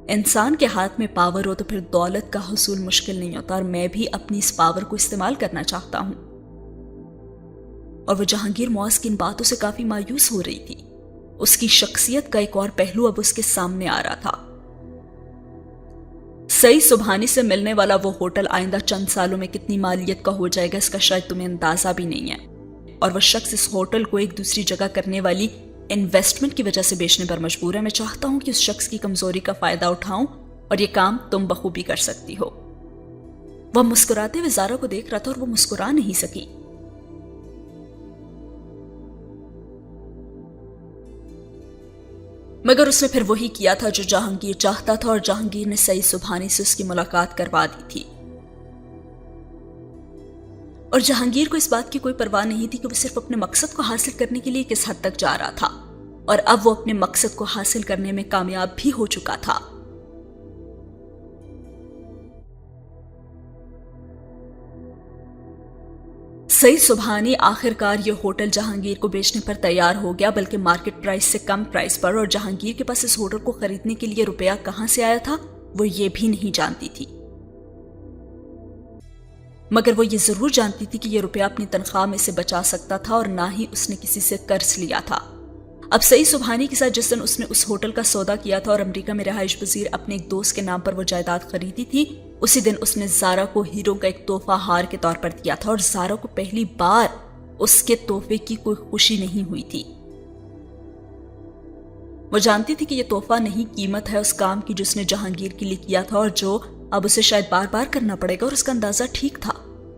انسان کے ہاتھ میں پاور ہو تو پھر دولت کا حصول مشکل نہیں ہوتا، اور میں بھی اپنی اس پاور کو استعمال کرنا چاہتا ہوں۔ اور وہ جہانگیر معاذ کی ان باتوں سے کافی مایوس ہو رہی تھی۔ اس کی شخصیت کا ایک اور پہلو اب اس کے سامنے آ رہا تھا۔ سعید سبحانی سے ملنے والا وہ ہوٹل آئندہ چند سالوں میں کتنی مالیت کا ہو جائے گا اس کا شاید تمہیں اندازہ بھی نہیں ہے، اور وہ شخص اس ہوٹل کو ایک دوسری جگہ کرنے والی انویسٹمنٹ کی وجہ سے بیچنے پر مجبور ہے۔ میں چاہتا ہوں کہ اس شخص کی کمزوری کا فائدہ اٹھاؤں، اور یہ کام تم بخوبی کر سکتی ہو۔ وہ مسکراتے ہوئے زارا کو دیکھ رہا تھا، اور وہ مسکرا نہیں سکی۔ مگر اس نے پھر وہی کیا تھا جو جہانگیر چاہتا تھا، اور جہانگیر نے سعید سبحانی سے اس کی ملاقات کروا دی تھی۔ اور جہانگیر کو اس بات کی کوئی پرواہ نہیں تھی کہ وہ صرف اپنے مقصد کو حاصل کرنے کے لیے کس حد تک جا رہا تھا، اور اب وہ اپنے مقصد کو حاصل کرنے میں کامیاب بھی ہو چکا تھا۔ سعید سبحانی آخر کار یہ ہوٹل جہانگیر کو بیچنے پر تیار ہو گیا، بلکہ مارکیٹ پرائس سے کم پرائس پر، اور جہانگیر کے پاس اس ہوٹل کو خریدنے کے لیے روپیہ کہاں سے آیا تھا وہ یہ بھی نہیں جانتی تھی۔ مگر وہ یہ ضرور جانتی تھی کہ یہ روپیہ اپنی تنخواہ میں سے بچا سکتا تھا، اور نہ ہی اس نے کسی سے قرض لیا تھا۔ اب سعید سبحانی کے ساتھ جس دن اس نے اس ہوٹل کا سودا کیا تھا اور امریکہ میں رہائش پذیر اپنے ایک دوست کے نام پر وہ جائیداد خریدی تھی، اسی دن اس نے زارا کو ہیرو کا ایک تحفہ ہار کے طور پر دیا تھا، اور زارا کو پہلی بار اس کے تحفے کی کوئی خوشی نہیں ہوئی تھی۔ وہ جانتی تھی کہ یہ تحفہ نہیں، قیمت ہے اس کام کی جو اس نے جہانگیر کے لیے کیا تھا، اور جو اب اسے شاید بار بار کرنا پڑے گا، اور اس کا اندازہ ٹھیک تھا۔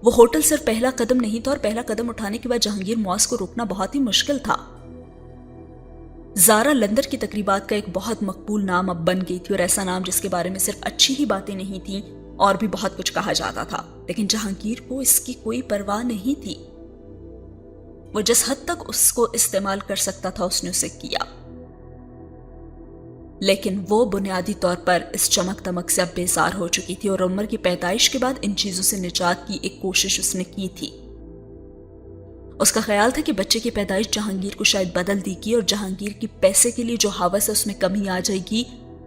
وہ ہوٹل صرف پہلا قدم نہیں تھا، اور پہلا قدم اٹھانے کے بعد جہانگیر معاذ کو روکنا بہت ہی مشکل تھا۔ زارا لندن کی تقریبات کا ایک بہت مقبول نام اب بن گئی تھی، اور ایسا نام جس کے بارے میں صرف اچھی ہی باتیں نہیں تھیں، اور بھی بہت کچھ کہا جاتا تھا، لیکن جہانگیر کو اس کی کوئی پرواہ نہیں تھی۔ وہ جس حد تک اس کو استعمال کر سکتا تھا اس نے اسے کیا، لیکن وہ بنیادی طور پر اس چمک دمک سے اب بیزار ہو چکی تھی، اور عمر کی پیدائش کے بعد ان چیزوں سے نجات کی ایک کوشش اس نے کی تھی۔ اس کا خیال تھا کہ بچے کی پیدائش جہانگیر کو شاید بدل دے گی، اور جہانگیر کی پیسے کے لیے جو ہوس ہے اس میں کمی آ جائے گی،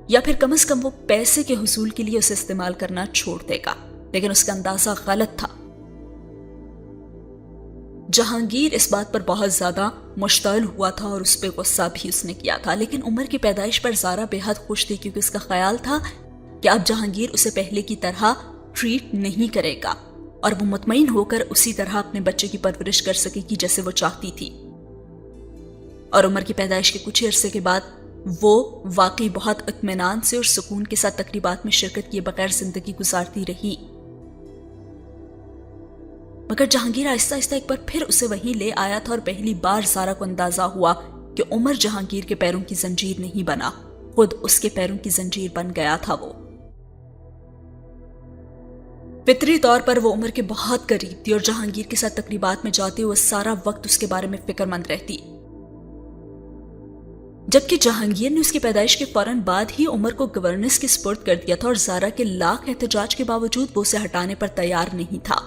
یا پھر کم از کم وہ پیسے کے حصول کے لیے اسے استعمال کرنا چھوڑ دے گا، لیکن اس کا اندازہ غلط تھا۔ جہانگیر اس بات پر بہت زیادہ مشتعل ہوا تھا اور اس پہ غصہ بھی اس نے کیا تھا، لیکن عمر کی پیدائش پر زارا بے حد خوش تھی کیونکہ اس کا خیال تھا کہ اب جہانگیر اسے پہلے کی طرح ٹریٹ نہیں کرے گا اور وہ مطمئن ہو کر اسی طرح اپنے بچے کی پرورش کر سکے گی جیسے وہ چاہتی تھی۔ اور عمر کی پیدائش کے کچھ عرصے کے بعد وہ واقعی بہت اطمینان سے اور سکون کے ساتھ تقریبات میں شرکت کیے بغیر زندگی گزارتی رہی۔ مگر جہانگیر آہستہ آہستہ ایک بار پھر اسے وہیں لے آیا تھا اور پہلی بار زارا کو اندازہ ہوا کہ عمر جہانگیر کے پیروں کی زنجیر نہیں بنا، خود اس کے پیروں کی زنجیر بن گیا تھا۔ وہ فطری طور پر وہ عمر کے بہت قریب تھی اور جہانگیر کے ساتھ تقریبات میں جاتے ہوئے سارا وقت اس کے بارے میں فکر مند رہتی، جبکہ جہانگیر نے اس کی پیدائش کے فوراً بعد ہی عمر کو گورننس کے سپرد کر دیا تھا اور زارا کے لاکھ احتجاج کے باوجود وہ اسے ہٹانے پر تیار نہیں تھا۔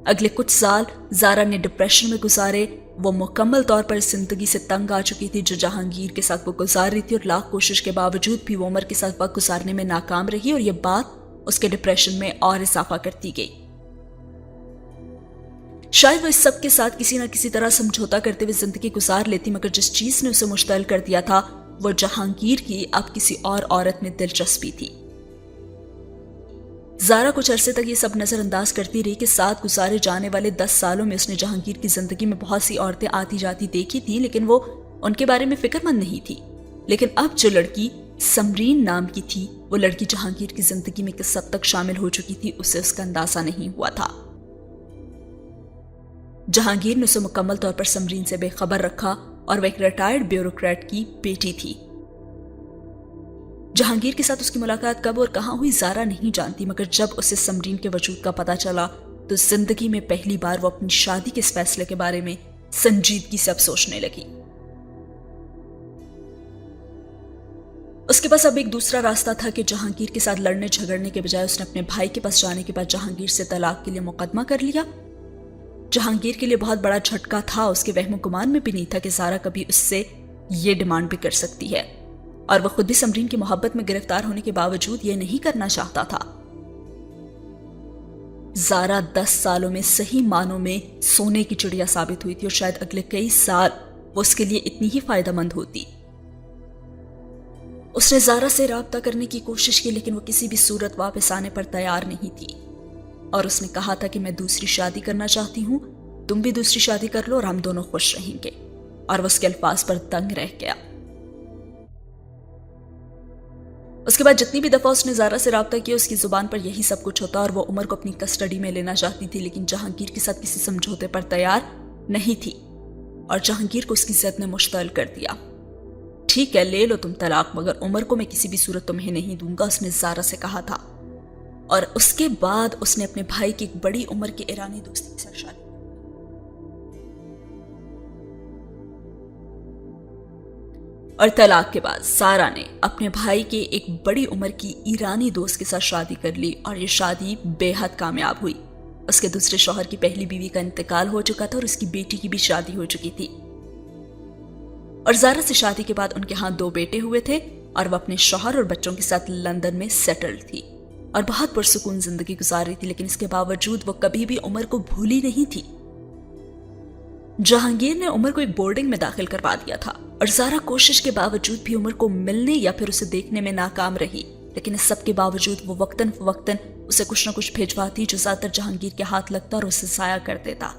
اگلے کچھ سال زارا نے ڈپریشن میں گزارے۔ وہ مکمل طور پر زندگی سے تنگ آ چکی تھی جو جہانگیر کے ساتھ وہ گزار رہی تھی، اور لاکھ کوشش کے باوجود بھی وہ عمر کے ساتھ وقت گزارنے میں ناکام رہی اور یہ بات اس کے ڈپریشن میں اور اضافہ کرتی گئی۔ شاید وہ اس سب کے ساتھ کسی نہ کسی طرح سمجھوتا کرتے ہوئے زندگی گزار لیتی، مگر جس چیز نے اسے مشتعل کر دیا تھا وہ جہانگیر کی اب کسی اور عورت میں دلچسپی تھی۔ زارا کچھ عرصے تک یہ سب نظر انداز کرتی رہی کہ ساتھ گزارے جانے والے 10 سالوں میں اس نے جہانگیر کی زندگی میں بہت سی عورتیں آتی جاتی دیکھی تھی، لیکن وہ ان کے بارے میں فکر مند نہیں تھی۔ لیکن اب جو لڑکی سمرین نام کی تھی، وہ لڑکی جہانگیر کی زندگی میں کس حد تک شامل ہو چکی تھی اسے اس کا اندازہ نہیں ہوا تھا۔ جہانگیر نے اسے مکمل طور پر سمرین سے بے خبر رکھا اور وہ ایک ریٹائرڈ بیوروکریٹ کی بیٹی تھی۔ جہانگیر کے ساتھ اس کی ملاقات کب اور کہاں ہوئی زارا نہیں جانتی، مگر جب اسے سمرین کے وجود کا پتہ چلا تو زندگی میں پہلی بار وہ اپنی شادی کے اس فیصلے کے بارے میں سنجیدگی سے اب سوچنے لگی۔ اس کے پاس اب ایک دوسرا راستہ تھا کہ جہانگیر کے ساتھ لڑنے جھگڑنے کے بجائے اس نے اپنے بھائی کے پاس جانے کے بعد جہانگیر سے طلاق کے لیے مقدمہ کر لیا۔ جہانگیر کے لیے بہت بڑا جھٹکا تھا، اس کے وہم و گمان میں بھی نہیں تھا کہ زارا کبھی اس سے یہ ڈیمانڈ بھی کر سکتی ہے، اور وہ خود بھی سمرین کی محبت میں گرفتار ہونے کے باوجود یہ نہیں کرنا چاہتا تھا۔ زارا 10 سالوں میں صحیح معنوں میں سونے کی چڑیا ثابت ہوئی تھی اور شاید اگلے کئی سال وہ اس کے لیے اتنی ہی فائدہ مند ہوتی۔ اس نے زارا سے رابطہ کرنے کی کوشش کی لیکن وہ کسی بھی صورت واپس آنے پر تیار نہیں تھی، اور اس نے کہا تھا کہ میں دوسری شادی کرنا چاہتی ہوں، تم بھی دوسری شادی کر لو اور ہم دونوں خوش رہیں گے، اور وہ اس کے الفاظ پر دنگ رہ گیا۔ اس کے بعد جتنی بھی دفعہ اس نے زارا سے رابطہ کیا اس کی زبان پر یہی سب کچھ ہوتا اور وہ عمر کو اپنی کسٹڈی میں لینا چاہتی تھی، لیکن جہانگیر کے ساتھ کسی سمجھوتے پر تیار نہیں تھی اور جہانگیر کو اس کی ضد نے مشتعل کر دیا۔ ٹھیک ہے، لے لو تم طلاق، مگر عمر کو میں کسی بھی صورت تمہیں نہیں دوں گا، اس نے زارا سے کہا تھا۔ اور اس کے بعد اس نے اپنے بھائی کی ایک بڑی عمر کے ایرانی دوست کے ساتھ شادی کی۔ اور طلاق کے بعد زارا نے اپنے بھائی کے ایک بڑی عمر کی ایرانی دوست کے ساتھ شادی کر لی اور یہ شادی بے حد کامیاب ہوئی۔ اس کے دوسرے شوہر کی پہلی بیوی کا انتقال ہو چکا تھا اور اس کی بیٹی کی بھی شادی ہو چکی تھی، اور زارا سے شادی کے بعد ان کے ہاں 2 بیٹے ہوئے تھے اور وہ اپنے شوہر اور بچوں کے ساتھ لندن میں سیٹلڈ تھی اور بہت پرسکون زندگی گزار رہی تھی، لیکن اس کے باوجود وہ کبھی بھی عمر کو بھولی نہیں تھی۔ جہانگیر نے عمر کو ایک بورڈنگ میں داخل کروا دیا تھا اور زارا کوشش کے باوجود بھی عمر کو ملنے یا پھر اسے دیکھنے میں ناکام رہی، لیکن اس سب کے باوجود وہ وقتاً فوقتاً اسے کچھ نہ کچھ بھیجواتی جو زیادہ تر جہانگیر کے ہاتھ لگتا اور اسے ضائع کر دیتا۔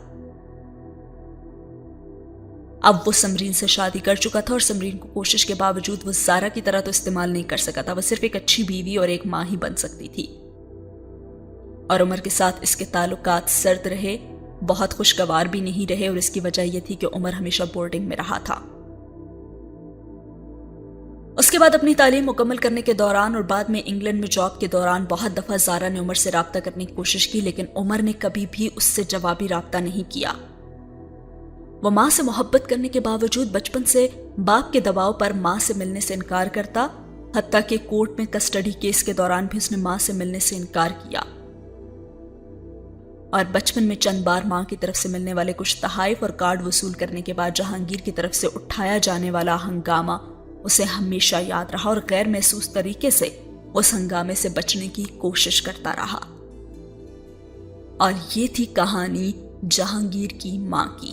اب وہ سمرین سے شادی کر چکا تھا اور سمرین کو کوشش کے باوجود وہ زارا کی طرح تو استعمال نہیں کر سکا تھا، وہ صرف ایک اچھی بیوی اور ایک ماں ہی بن سکتی تھی۔ اور عمر کے ساتھ اس کے تعلقات سرد رہے، بہت خوشگوار بھی نہیں رہے، اور اس کی وجہ یہ تھی کہ عمر ہمیشہ بورڈنگ میں رہا تھا۔ اس کے بعد اپنی تعلیم مکمل کرنے کے دوران اور بعد میں انگلینڈ میں جاب کے دوران بہت دفعہ زارا نے عمر سے رابطہ کرنے کی کوشش کی، لیکن عمر نے کبھی بھی اس سے جوابی رابطہ نہیں کیا۔ وہ ماں سے محبت کرنے کے باوجود بچپن سے باپ کے دباؤ پر ماں سے ملنے سے انکار کرتا، حتیٰ کہ کورٹ میں کسٹڈی کیس کے دوران بھی اس نے ماں سے ملنے سے انکار کیا، اور بچپن میں چند بار ماں کی طرف سے ملنے والے کچھ تحائف اور کارڈ وصول کرنے کے بعد جہانگیر کی طرف سے اٹھایا جانے والا ہنگامہ اسے ہمیشہ یاد رہا اور غیر محسوس طریقے سے اس ہنگامے سے بچنے کی کوشش کرتا رہا۔ اور یہ تھی کہانی جہانگیر کی ماں کی۔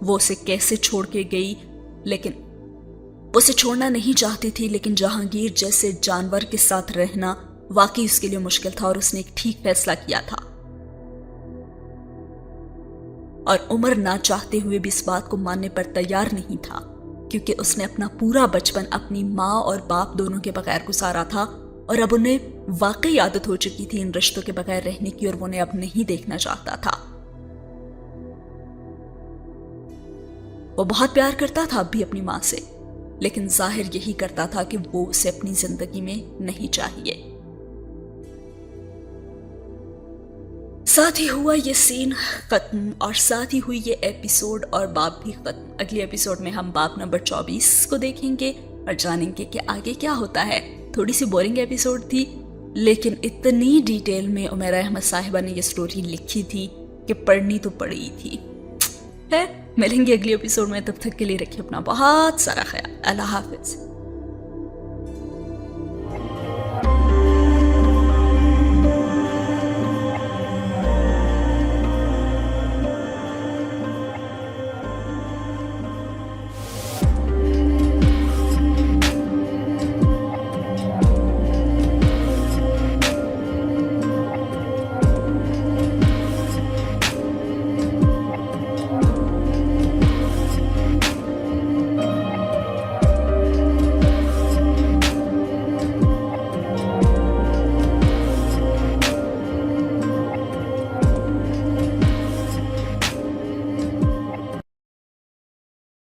وہ اسے کیسے چھوڑ کے گئی، لیکن وہ اسے چھوڑنا نہیں چاہتی تھی، لیکن جہانگیر جیسے جانور کے ساتھ رہنا واقعی اس کے لیے مشکل تھا، اور اس نے ایک ٹھیک فیصلہ کیا تھا۔ اور عمر نہ چاہتے ہوئے بھی اس بات کو ماننے پر تیار نہیں تھا، کیونکہ اس نے اپنا پورا بچپن اپنی ماں اور باپ دونوں کے بغیر گزارا تھا، اور اب انہیں واقعی عادت ہو چکی تھی ان رشتوں کے بغیر رہنے کی، اور وہ انہیں اب نہیں دیکھنا چاہتا تھا۔ وہ بہت پیار کرتا تھا اب بھی اپنی ماں سے، لیکن ظاہر یہی کرتا تھا کہ وہ اسے اپنی زندگی میں نہیں چاہیے۔ ساتھ ہی ہوا یہ سین ختم، اور ساتھ ہی ہوئی یہ ایپیسوڈ اور باب بھی ختم۔ اگلی ایپیسوڈ میں ہم باب نمبر 24 کو دیکھیں گے اور جانیں گے کہ آگے کیا ہوتا ہے۔ تھوڑی سی بورنگ ایپیسوڈ تھی، لیکن اتنی ڈیٹیل میں عمیرہ احمد صاحبہ نے یہ سٹوری لکھی تھی کہ پڑھنی تو پڑی تھی۔ ملیں گے اگلی ایپیسوڈ میں، تب تک کے لیے رکھیے اپنا بہت سارا خیال۔ اللہ حافظ۔